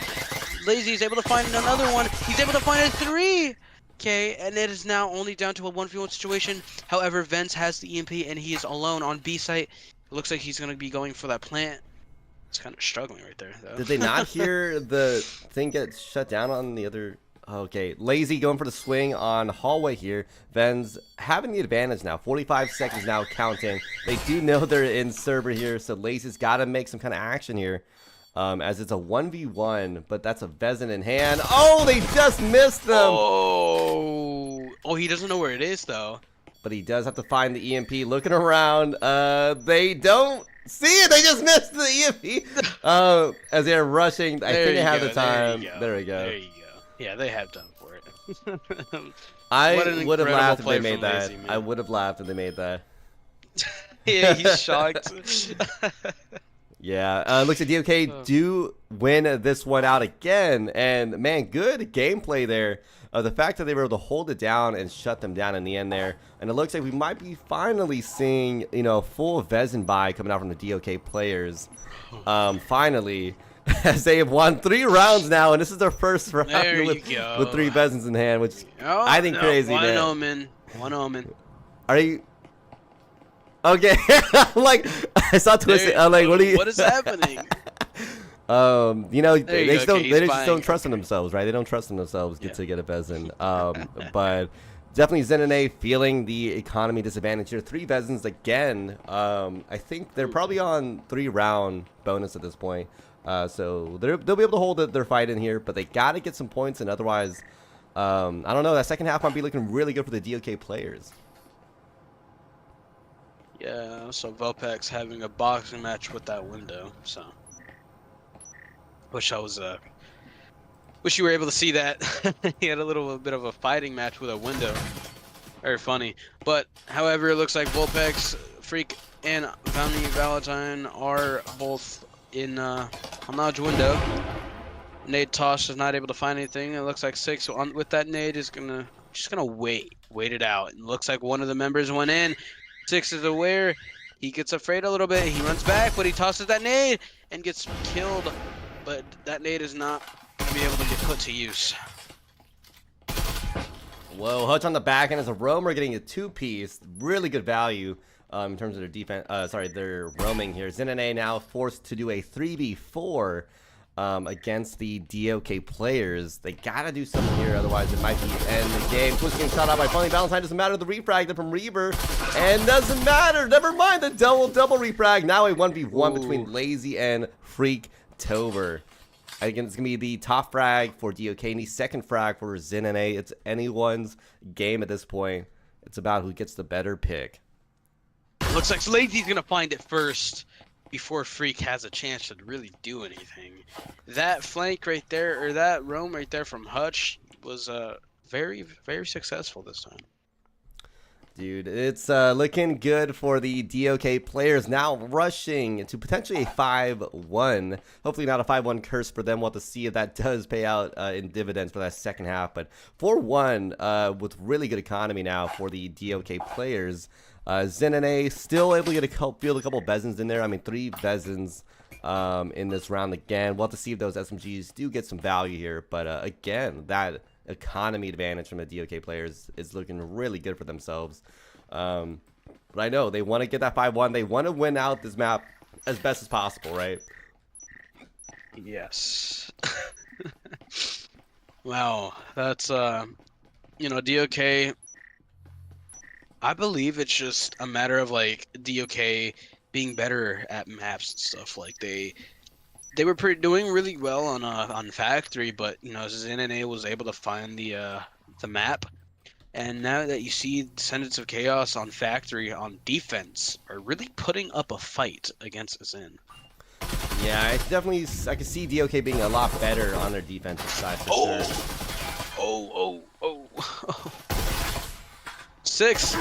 S2: Lazy is able to find another one. He's able to find a 3. Okay, and it is now only down to a 1v1 situation. However, Vens has the EMP, and he is alone on B site. It looks like he's going to be going for that plant. It's kind of struggling right there, though.
S1: Did they not hear the thing get shut down on the other Okay, Lazy going for the swing on hallway here. Ven's having the advantage now. 45 seconds now counting. They do know they're in server here, so Lazy's got to make some kind of action here. As it's a 1v1, but that's a Vezin in hand. Oh, they just missed them!
S2: Oh, he doesn't know where it is, though.
S1: But he does have to find the EMP. Looking around, they don't see it. They just missed the EMP. As they're rushing, I think they have the time. There we go.
S2: There you go. Yeah, they have time for it.
S1: I would have laughed if they made that. I would have laughed if they made that.
S2: Yeah, he's shocked.
S1: Yeah, looks like DOK do win this one out again, and man, good gameplay there. The fact that they were able to hold it down and shut them down in the end there, and it looks like we might be finally seeing, you know, full Vezin buy coming out from the DOK players. Finally, as they have won 3 rounds now, and this is their first round with 3 Vezins in hand, which I think crazy.
S2: One omen.
S1: Are you? Okay, like I saw Twisted. I'm like, what are you?
S2: What is happening?
S1: You know, they just don't trust in themselves, right? They don't trust in themselves to get a Vezin. But definitely ZYN feeling the economy disadvantage here. 3 Vezins again. I think they're probably on 3-round bonus at this point. So they'll be able to hold their fight in here, but they got to get some points, and otherwise, I don't know. That second half might be looking really good for the DOK players.
S2: Yeah, so Velpex having a boxing match with that window, so wish you were able to see that. He had a little bit of a fighting match with a window. Very funny. But however, it looks like Vulpex, Freak, and Valentine are both in on Lodge window. Nade Tosh is not able to find anything. It looks like 6 with that nade is just gonna wait it out. It looks like one of the members went in. 6 is aware. He gets afraid a little bit. He runs back, but he tosses that nade and gets killed. But that nade is not going to be able to get put to use.
S1: Whoa, Hutch on the back end as a roamer getting a 2-piece. Really good value in terms of their defense. Their roaming here. ZYN now forced to do a 3v4 against the DOK players. They gotta do something here, otherwise it might be end the game. Twist getting shot out by Funny Valentine. Doesn't matter the refrag from Reaver, and doesn't matter. Never mind the double refrag. Now a 1v1 between Lazy and Freak Tober. I think it's gonna be the top frag for DOK and the second frag for ZYN. It's anyone's game at this point. It's about who gets the better pick.
S2: Looks like Lazy's gonna find it first before Freak has a chance to really do anything. That flank right there, or that roam right there from Hutch was very, very successful this time.
S1: Dude, it's looking good for the DOK players now rushing to potentially a 5-1. Hopefully not a 5-1 curse for them. We'll have to see if that does pay out in dividends for that second half. But 4-1 with really good economy now for the DOK players. ZYN still able to get field a couple of Vezins in there. I mean, 3 Vezins in this round again. We'll have to see if those SMGs do get some value here. But again, that economy advantage from the DOK players is looking really good for themselves. But I know they want to get that 5-1. They want to win out this map as best as possible, right?
S2: Yes. Wow, that's you know, DOK. I believe it's just a matter of like DOK being better at maps and stuff. Like they were doing really well on Factory, but you know, ZYN was able to find the map, and now that you see Descendants of Chaos on Factory on defense are really putting up a fight against ZYN.
S1: Yeah, I can see DOK being a lot better on their defensive side for sure.
S2: Oh. 6.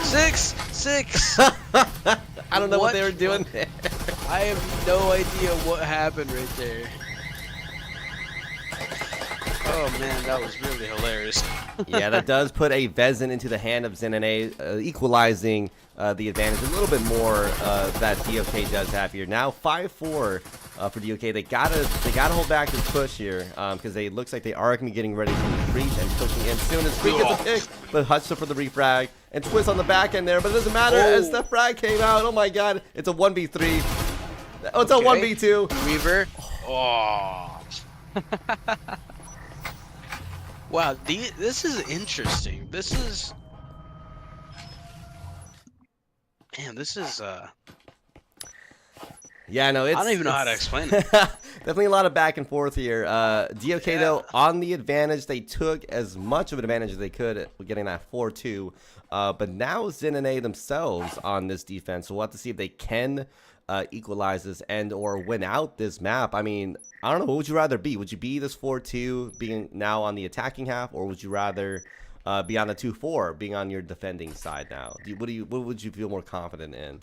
S1: I don't know what they were doing there.
S2: I have no idea what happened right there. Oh man, that was really hilarious.
S1: Yeah, that does put a Vezin into the hand of ZYN, equalizing the advantage a little bit more that DOK does have here. Now 5-4 for DOK. They gotta hold back this push here because it looks like they are gonna be getting ready to reach and pushing in soon as Freak gets a pick. But Hutch for the refrag and Twist on the back end there, but it doesn't matter as the frag came out. Oh my God, it's a 1v3. Oh, it's a 1v2.
S2: Weaver. Oh. Wow, this is interesting. This is, man, this is
S1: Yeah, no, it's.
S2: I don't even know how to explain it.
S1: Definitely a lot of back and forth here. DOK
S2: Yeah.
S1: though on the advantage, they took as much of an advantage as they could, getting that 4-2. But now ZYN themselves on this defense, so we'll have to see if they can equalize this and or win out this map. I mean, I don't know. What would you rather be? Would you be this 4-2 being now on the attacking half, or would you rather be on the 2-4 being on your defending side now? What would you feel more confident in?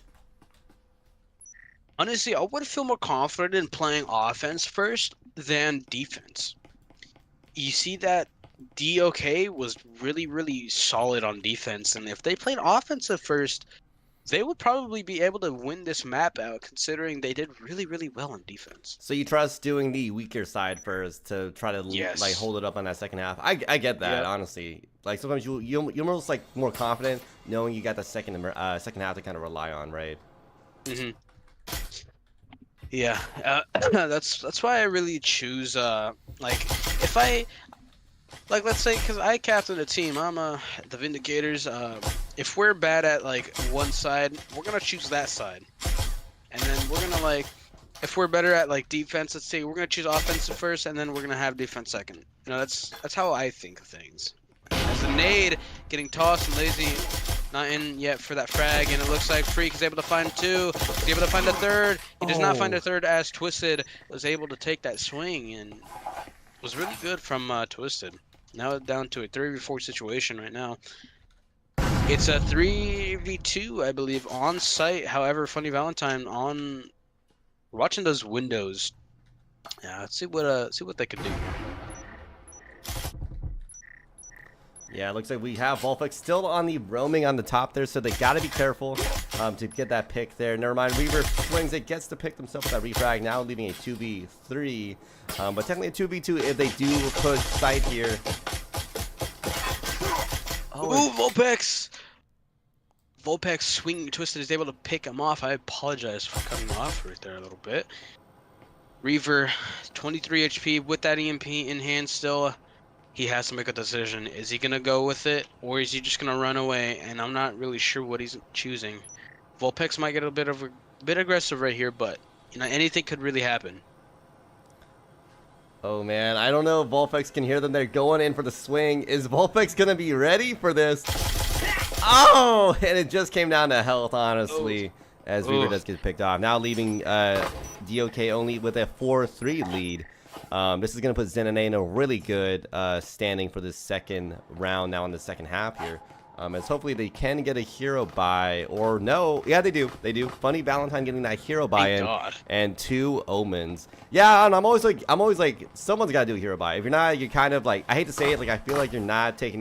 S2: Honestly, I would feel more confident in playing offense first than defense. You see that DOK was really, really solid on defense, and if they played offensive first, they would probably be able to win this map out, considering they did really, really well on defense.
S1: So you trust doing the weaker side first to try to
S2: Yes.
S1: like hold it up on that second half. I get that,
S2: Yep.
S1: honestly. Like sometimes you're almost like more confident knowing you got the second half to kind of rely on, right?
S2: Mm-hmm. Yeah, that's why I really choose like if I like, let's say, because I captain a team, I'm the Vindicators. If we're bad at like one side, we're gonna choose that side, and then we're gonna like, if we're better at like defense, let's say we're gonna choose offensive first, and then we're gonna have defense second. You know, that's how I think of things. As the nade getting tossed and lazy, not in yet for that frag, and it looks like Freak is able to find two. He's able to find a third. He does not find a third as Twisted was able to take that swing and was really good from Twisted. Now down to a 3v4 situation right now. It's a 3v2, I believe, on site. However, Funny Valentine on watching those windows. Yeah, let's see what they can do.
S1: Yeah, it looks like we have Volfix still on the roaming on the top there, so they got to be careful to get that pick there. Never mind, Reaver swings it, gets to pick themselves with that refrag, now leaving a 2v3. But technically a 2v2 if they do push side here.
S2: Ooh, Volpex! Volpex swinging Twisted is able to pick him off. I apologize for cutting off right there a little bit. Reaver, 23 HP with that EMP in hand still. He has to make a decision. Is he going to go with it, or is he just going to run away? And I'm not really sure what he's choosing. Volpex might get a bit aggressive right here, but you know, anything could really happen.
S1: Oh man, I don't know if Volfix can hear them. They're going in for the swing. Is Volfix going to be ready for this? Oh, and it just came down to health, honestly, as Reaver does get picked off. Now leaving DOK only with a 4-3 lead. This is going to put ZYN in a really good standing for this second round now in the second half here. As hopefully they can get a hero buy, or no. Yeah, they do. They do. Funny Valentine getting that hero buy in and 2 omens. Yeah, and I'm always like, someone's got to do a hero buy. If you're not, you're kind of like, I hate to say it, like I feel like you're not taking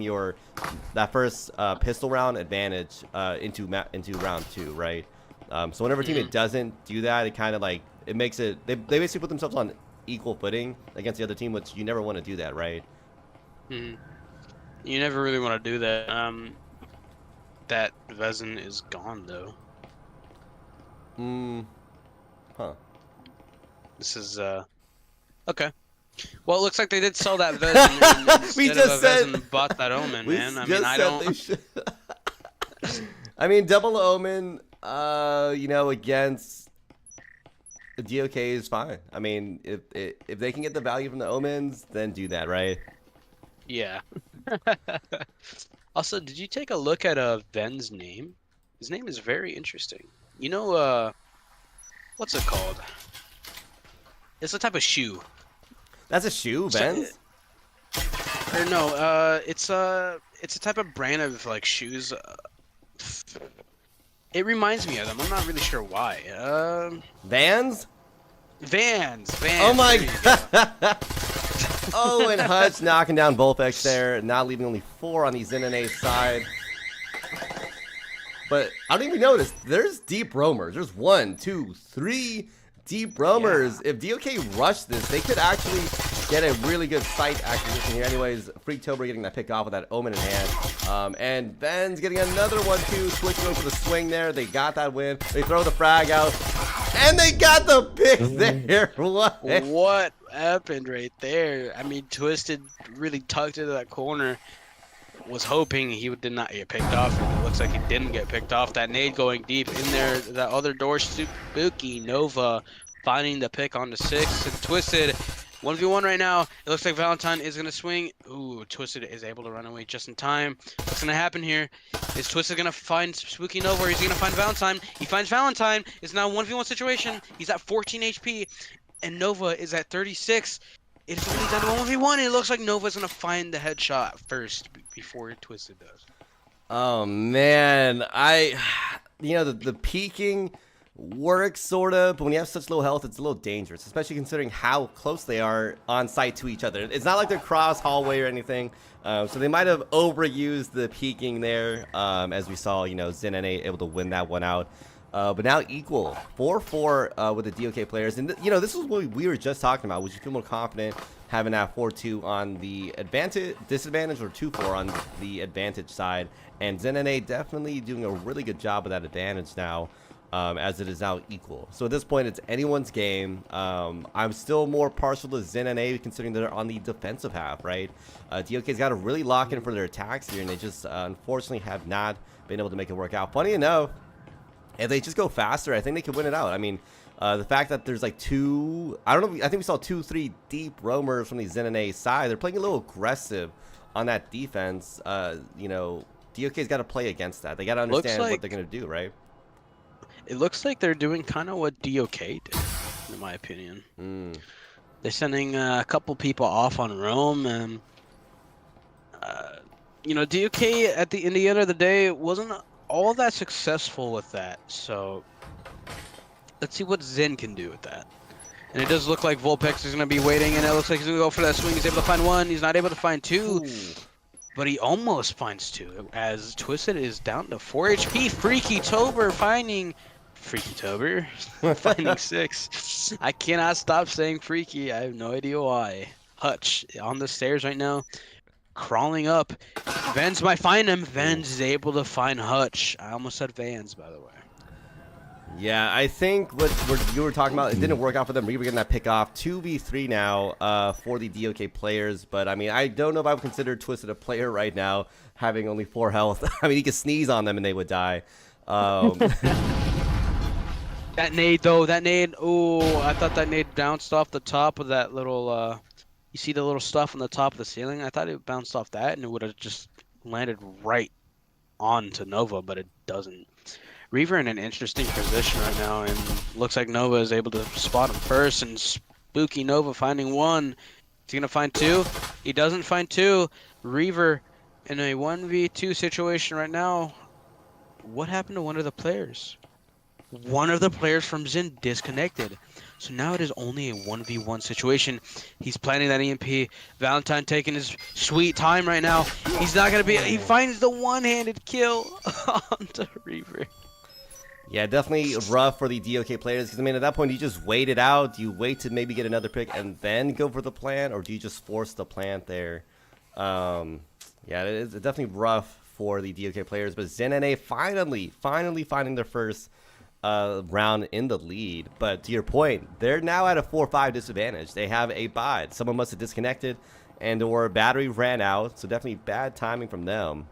S1: that first pistol round advantage into round 2, right? So whenever a team it doesn't do that, it kind of like it makes it. They basically put themselves on equal footing against the other team, which you never want to do that, right?
S2: You never really want to do that. That VRML is gone though.
S1: Huh.
S2: This is okay. Well, it looks like they did sell that VRML.
S1: We just said
S2: VRML bought that omen, man. I mean, I don't.
S1: I mean, double omen. You know, against DOK is fine. I mean, if they can get the value from the omens, then do that, right?
S2: Yeah. Also, did you take a look at Ven's name? His name is very interesting. You know, what's it called? It's a type of shoe.
S1: That's a shoe, Ben?
S2: Or no, it's a type of brand of like shoes. It reminds me of them. I'm not really sure why.
S1: Vans?
S2: Vans.
S1: Oh my god! Oh, and Hutch knocking down Volpex there, not leaving only 4 on the ZYN side. But I don't even notice. There's deep roamers. There's 1, 2, 3 deep roamers. Yeah. If DOK rushed this, they could actually get a really good site acquisition here. Anyways, Freaktober getting that pick off with that omen in hand. And Ben's getting another one too. Switching over the swing there. They got that win. They throw the frag out. And they got the pick there. What?
S2: happened right there? I mean, Twisted really tucked into that corner. Was hoping he did not get picked off. It looks like he didn't get picked off. That nade going deep in there. That other door, spooky. Nova finding the pick on the 6. And Twisted, 1v1 right now. It looks like Valentine is going to swing. Ooh, Twisted is able to run away just in time. What's going to happen here? Is Twisted going to find Spooky Nova, or is he going to find Valentine? He finds Valentine. It's now a 1v1 situation. He's at 14 HP, and Nova is at 36. It is only down to 1v1. It looks like Nova's going to find the headshot first before Twisted does.
S1: Oh, man. The peeking works, sort of, but when you have such low health, it's a little dangerous, especially considering how close they are on site to each other. It's not like they're cross hallway or anything, so they might have overused the peeking there, as we saw, ZYN able to win that one out. But now equal 4-4 with the DOK players, and this is what we were just talking about. Would you feel more confident having that 4-2 on the disadvantage, or 2-4 on the advantage side? And ZYN definitely doing a really good job of that advantage now, as it is now equal. So at this point, it's anyone's game. I'm still more partial to ZYN considering they're on the defensive half, right? DOK's got to really lock in for their attacks here, and they just unfortunately have not been able to make it work out. Funny enough, if they just go faster, I think they could win it out. I mean, the fact that there's like two, I don't know, I think we saw 2-3 deep roamers from the ZYN side. They're playing a little aggressive on that defense. DOK's got to play against that. They got to understand what they're going to do, right?
S2: It looks like they're doing kind of what DOK did, in my opinion. They're sending a couple people off on roam, and DOK at the end of the day wasn't all that successful with that. So let's see what ZYN can do with that. And it does look like Vulpix is going to be waiting, and it looks like he's going to go for that swing. He's able to find one. He's not able to find two. Ooh. But he almost finds two, as Twisted is down to 4 HP. Freaky Tober finding 6. I cannot stop saying freaky. I have no idea why. Hutch on the stairs right now, crawling up. Vans might find him. Vans is able to find Hutch. I almost said Vans, by the way.
S1: Yeah, I think what you were talking about, it didn't work out for them. We were getting that pick off. 2v3 now for the DOK players. But, I mean, I don't know if I would consider Twisted a player right now, having only 4 health. I mean, he could sneeze on them and they would die.
S2: That nade, though, oh, I thought that nade bounced off the top of that little, you see the little stuff on the top of the ceiling? I thought it bounced off that and it would have just landed right onto Nova, but it doesn't. Reaver in an interesting position right now, and looks like Nova is able to spot him first, and Spooky Nova finding one. Is he going to find two? He doesn't find two. Reaver in a 1v2 situation right now. What happened to one of the players? One of the players from ZYN disconnected. So now it is only a 1v1 situation. He's planning that EMP. Valentine taking his sweet time right now. He's not going to be... He finds the one-handed kill onto Reaver.
S1: Yeah, definitely rough for the DOK players, because, I mean, at that point, you just wait it out. Do you wait to maybe get another pick and then go for the plant, or do you just force the plant there? Yeah, it's definitely rough for the DOK players, but ZYN finally finding their first round in the lead. But to your point, they're now at a 4-5 disadvantage. They have a bot. Someone must have disconnected, and or battery ran out, so definitely bad timing from them.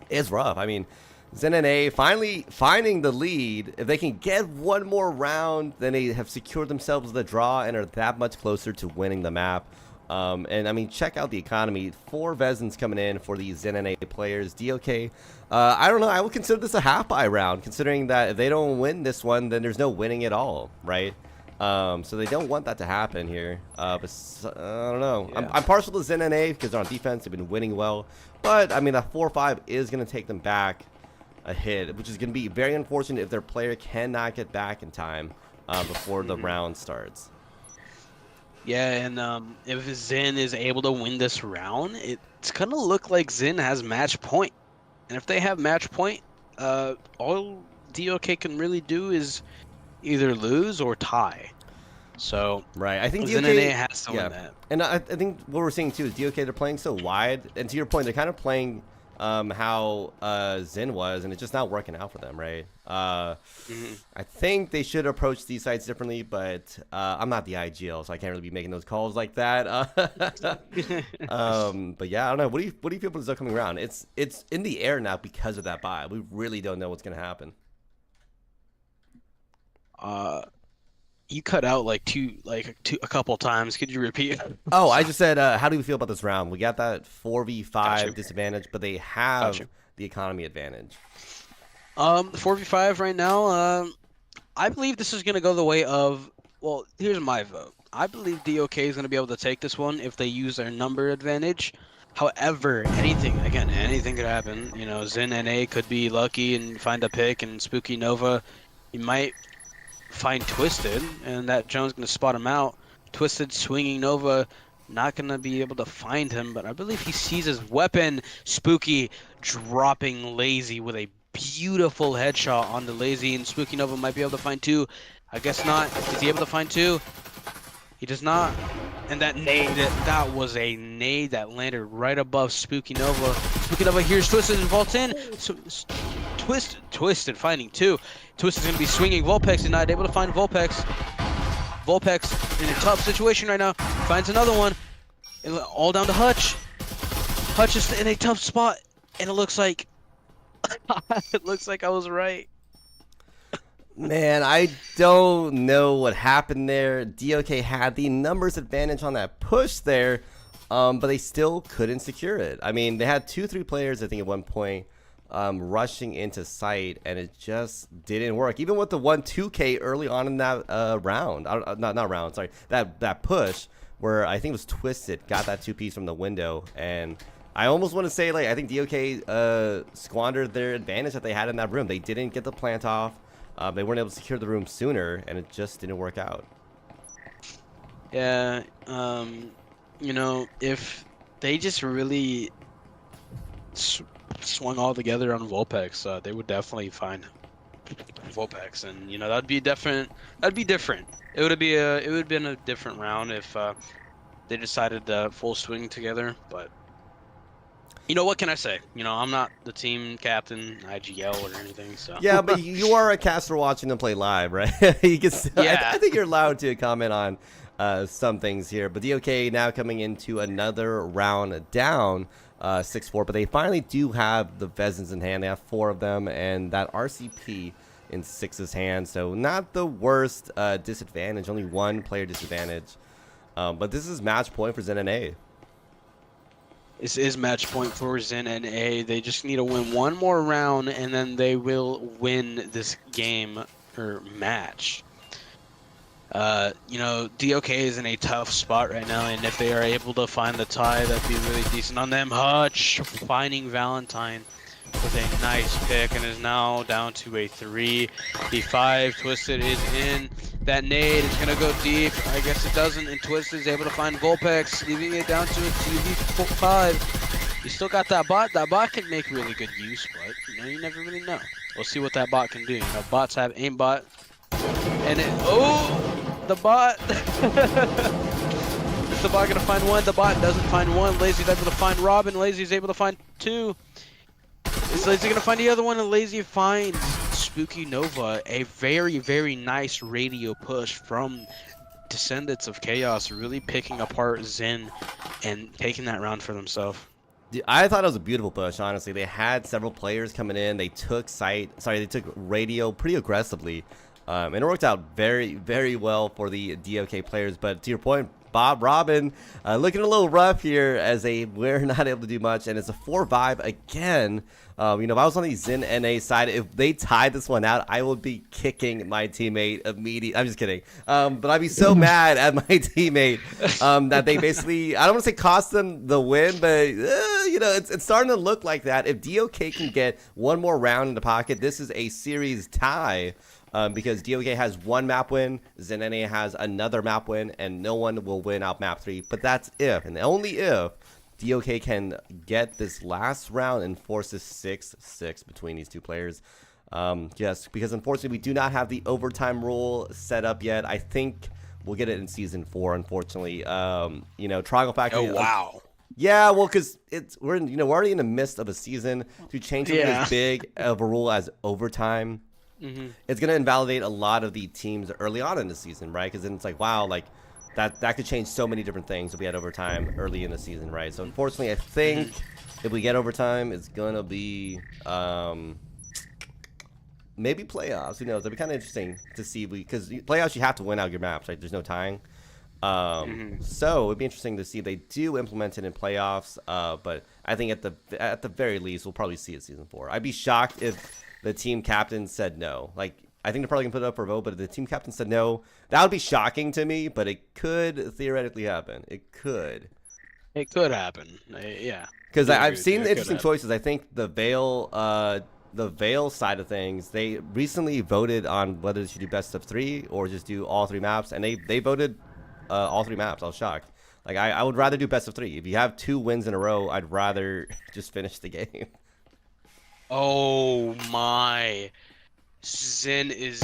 S1: It's rough. I mean, ZYN finally finding the lead. If they can get one more round, then they have secured themselves the draw and are that much closer to winning the map. And I mean, check out the economy. 4 Vezins coming in for the ZYN players. DOK, I don't know. I would consider this a half-buy round, considering that if they don't win this one, then there's no winning at all, right? So they don't want that to happen here. But I don't know. Yeah. I'm partial to ZYN because they're on defense. They've been winning well. But, I mean, that 4-5 is going to take them back a hit, which is going to be very unfortunate if their player cannot get back in time before the round starts.
S2: Yeah, and if ZYN is able to win this round, it's going to look like ZYN has match point. And if they have match point, all DOK can really do is either lose or tie. So
S1: right, I think
S2: ZYN has to win that.
S1: And I think what we're seeing too is DOK, they're playing so wide, and to your point, they're kind of playing how ZYN was, and it's just not working out for them, right?
S2: Mhm.
S1: I think they should approach these sites differently, but I'm not the IGL, so I can't really be making those calls like that. But yeah, I don't know. What do you feel about this upcoming round? It's in the air now because of that buy. We really don't know what's gonna happen.
S2: You cut out like a couple times. Could you repeat?
S1: Oh, I just said, how do we feel about this round? We got that 4v5
S2: Gotcha.
S1: disadvantage, but they have
S2: Gotcha.
S1: the economy advantage.
S2: 4v5 right now. I believe this is gonna go the way of. Well, here's my vote. I believe DOK is gonna be able to take this one if they use their number advantage. However, anything could happen. You know, ZYN NA could be lucky and find a pick, and Spooky Nova, he might find Twisted, and that Jones gonna spot him out. Twisted swinging Nova, not gonna be able to find him, but I believe he sees his weapon. Spooky dropping Lazy with a beautiful headshot on the Lazy, and Spooky Nova might be able to find two. I guess not. Is he able to find two? He does not. And that nade, that was a nade that landed right above Spooky Nova. Spooky Nova hears Twisted and vaults in. So, Twisted finding two. Twisted's gonna be swinging. Vulpex is not able to find Vulpex. Vulpex in a tough situation right now. Finds another one. All down to Hutch. Hutch is in a tough spot, and it looks like I was right.
S1: Man, I don't know what happened there. DOK had the numbers advantage on that push there, but they still couldn't secure it. I mean, they had 2-3 players, I think, at one point, rushing into sight, and it just didn't work. Even with the 1-2K early on in that round, not round, sorry, that push, where I think it was Twisted, got that 2-piece from the window, and I almost want to say, like, I think DOK squandered their advantage that they had in that room. They didn't get the plant off. They weren't able to secure the room sooner, and it just didn't work out.
S2: Yeah, you know, if they just really swung all together on Vulpex, they would definitely find Vulpex, and you know that'd be different. That'd be different. It would have been a different round if they decided to full swing together, but. You know, what can I say? You know, I'm not the team captain, IGL, or anything, so...
S1: Yeah, but you are a caster watching them play live, right? You can still,
S2: Yeah.
S1: I think you're allowed to comment on some things here. But DOK now coming into another round down, 6-4. But they finally do have the Vezins in hand. They have 4 of them, and that RCP in 6's hand. So not the worst disadvantage, only 1 player disadvantage. But this is match point for ZYN.
S2: This is match point for ZYN NA. They just need to win one more round, and then they will win this game or match. You know, DOK is in a tough spot right now, and if they are able to find the tie, that'd be really decent on them. Hutch finding Valentine with a nice pick, and is now down to a 3v5. Twisted is in. That nade is going to go deep. I guess it doesn't, and Twisted is able to find Vulpex, leaving it down to a 2v5. You still got that bot. That bot can make really good use, but you know, you never really know. We'll see what that bot can do. You know, bots have aimbot. And it, oh, the bot. Is the bot going to find one? The bot doesn't find one. Lazy's able to find Robin. Lazy's able to find 2. Is Lazy going to find the other one? And Lazy finds Spooky Nova. A very, very nice radio push from Descendants of Chaos, really picking apart ZYN and taking that round for themselves.
S1: I thought it was a beautiful push, honestly. They had several players coming in. They took they took radio pretty aggressively. And it worked out very, very well for the DOK players. But to your point, Robin looking a little rough here as they were not able to do much. And it's a 4-5 again. You know, if I was on the ZYN NA side, if they tied this one out, I would be kicking my teammate immediately. I'm just kidding. But I'd be so mad at my teammate that they basically, I don't want to say cost them the win, but, you know, it's starting to look like that. If DOK can get one more round in the pocket, this is a series tie. Because DOK has 1 map win, ZYN NA has another map win, and no one will win out map 3. But that's if, and only if, DOK can get this last round and force a 6-6 between these 2 players. Yes, because unfortunately we do not have the overtime rule set up yet. I think we'll get it in Season 4, unfortunately. You know, Triangle Factory...
S2: Oh, wow.
S1: Yeah, well, because we're we're already in the midst of a season. To change something
S2: Yeah.
S1: as big of a rule as overtime, it's gonna invalidate a lot of the teams early on in the season, right? Because then it's like, wow, like that could change so many different things if we had overtime early in the season, right? So unfortunately, I think if we get overtime, it's gonna be maybe playoffs. Who knows? It'd be kind of interesting to see because playoffs you have to win out your maps, right? There's no tying. So it'd be interesting to see if they do implement it in playoffs. But I think at the very least, we'll probably see it season 4. I'd be shocked if the team captain said no. Like, I think they're probably gonna put it up for a vote, but if the team captain said no, that would be shocking to me. But it could theoretically happen. It could.
S2: It could happen. Yeah.
S1: Because
S2: I agree
S1: I've
S2: with
S1: seen
S2: you. It could
S1: interesting
S2: happen.
S1: choices. I think the Veil side of things, they recently voted on whether they should do best of 3 or just do all 3 maps, and they voted all 3 maps. I was shocked. Like, I would rather do best of 3. If you have 2 wins in a row, I'd rather just finish the game.
S2: Oh my. Zen is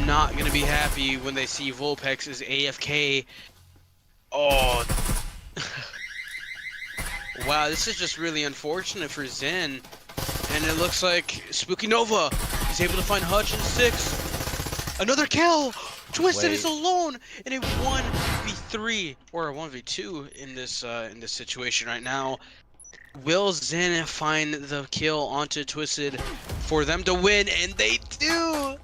S2: not going to be happy when they see Vulpex is AFK. Oh. Wow, this is just really unfortunate for Zen. And it looks like Spooky Nova is able to find Hutch in 6. Another kill! Twisted is alone in a 1v3 or a 1v2 in this situation right now. Will Zen find the kill onto Twisted for them to win? And they do!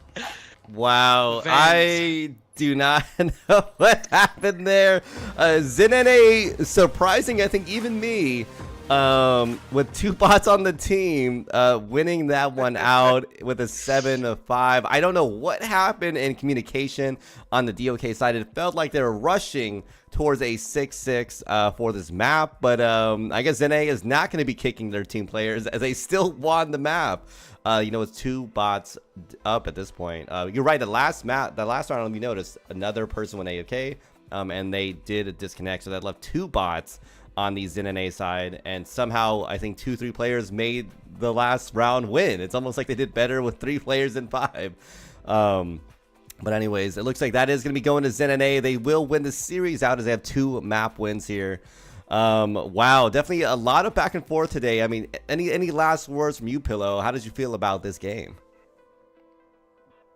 S1: Wow,
S2: Vans.
S1: I do not know what happened there. ZYN, surprising, I think, even me, with 2 bots on the team, winning that one out with a 7-5. I don't know what happened in communication on the DOK side. It felt like they were rushing towards a 6-6 for this map, but I guess ZYN is not going to be kicking their team players as they still won the map. With 2 bots up at this point. You're right. The last round, we noticed another person went AFK, and they did a disconnect, so that left 2 bots on the ZYN side, and somehow I think 2-3 players made the last round win. It's almost like they did better with 3 players than 5. But anyways, it looks like that is going to be going to ZYN. They will win the series out as they have 2 map wins here. Wow, definitely a lot of back and forth today. I mean, any last words from you, Pillow? How did you feel about this game?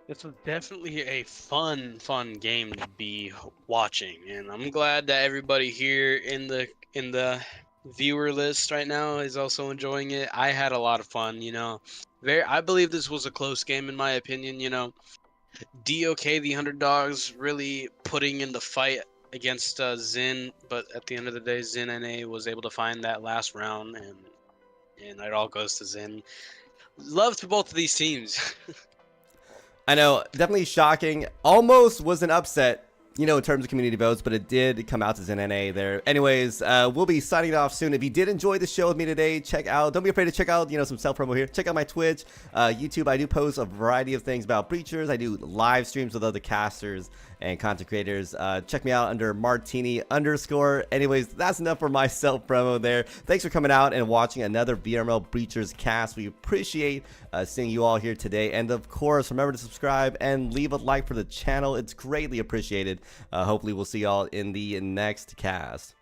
S2: This was definitely a fun game to be watching, and I'm glad that everybody here in the viewer list right now is also enjoying it. I had a lot of fun, I believe this was a close game in my opinion, DOK, the underdogs, really putting in the fight against ZYN, but at the end of the day, ZYN was able to find that last round, and it all goes to ZYN. Love to both of these teams.
S1: I know, definitely shocking. Almost was an upset, in terms of community votes, but it did come out to ZYN there. Anyways, we'll be signing off soon. If you did enjoy the show with me today, don't be afraid to check out, some self-promo here. Check out my Twitch, YouTube. I do post a variety of things about Breachers. I do live streams with other casters and content creators. Check me out under Martini_. Anyways, that's enough for my self-promo there. Thanks for coming out and watching another VRML Breachers cast. We appreciate seeing you all here today. And of course, remember to subscribe and leave a like for the channel. It's greatly appreciated. Hopefully we'll see y'all in the next cast.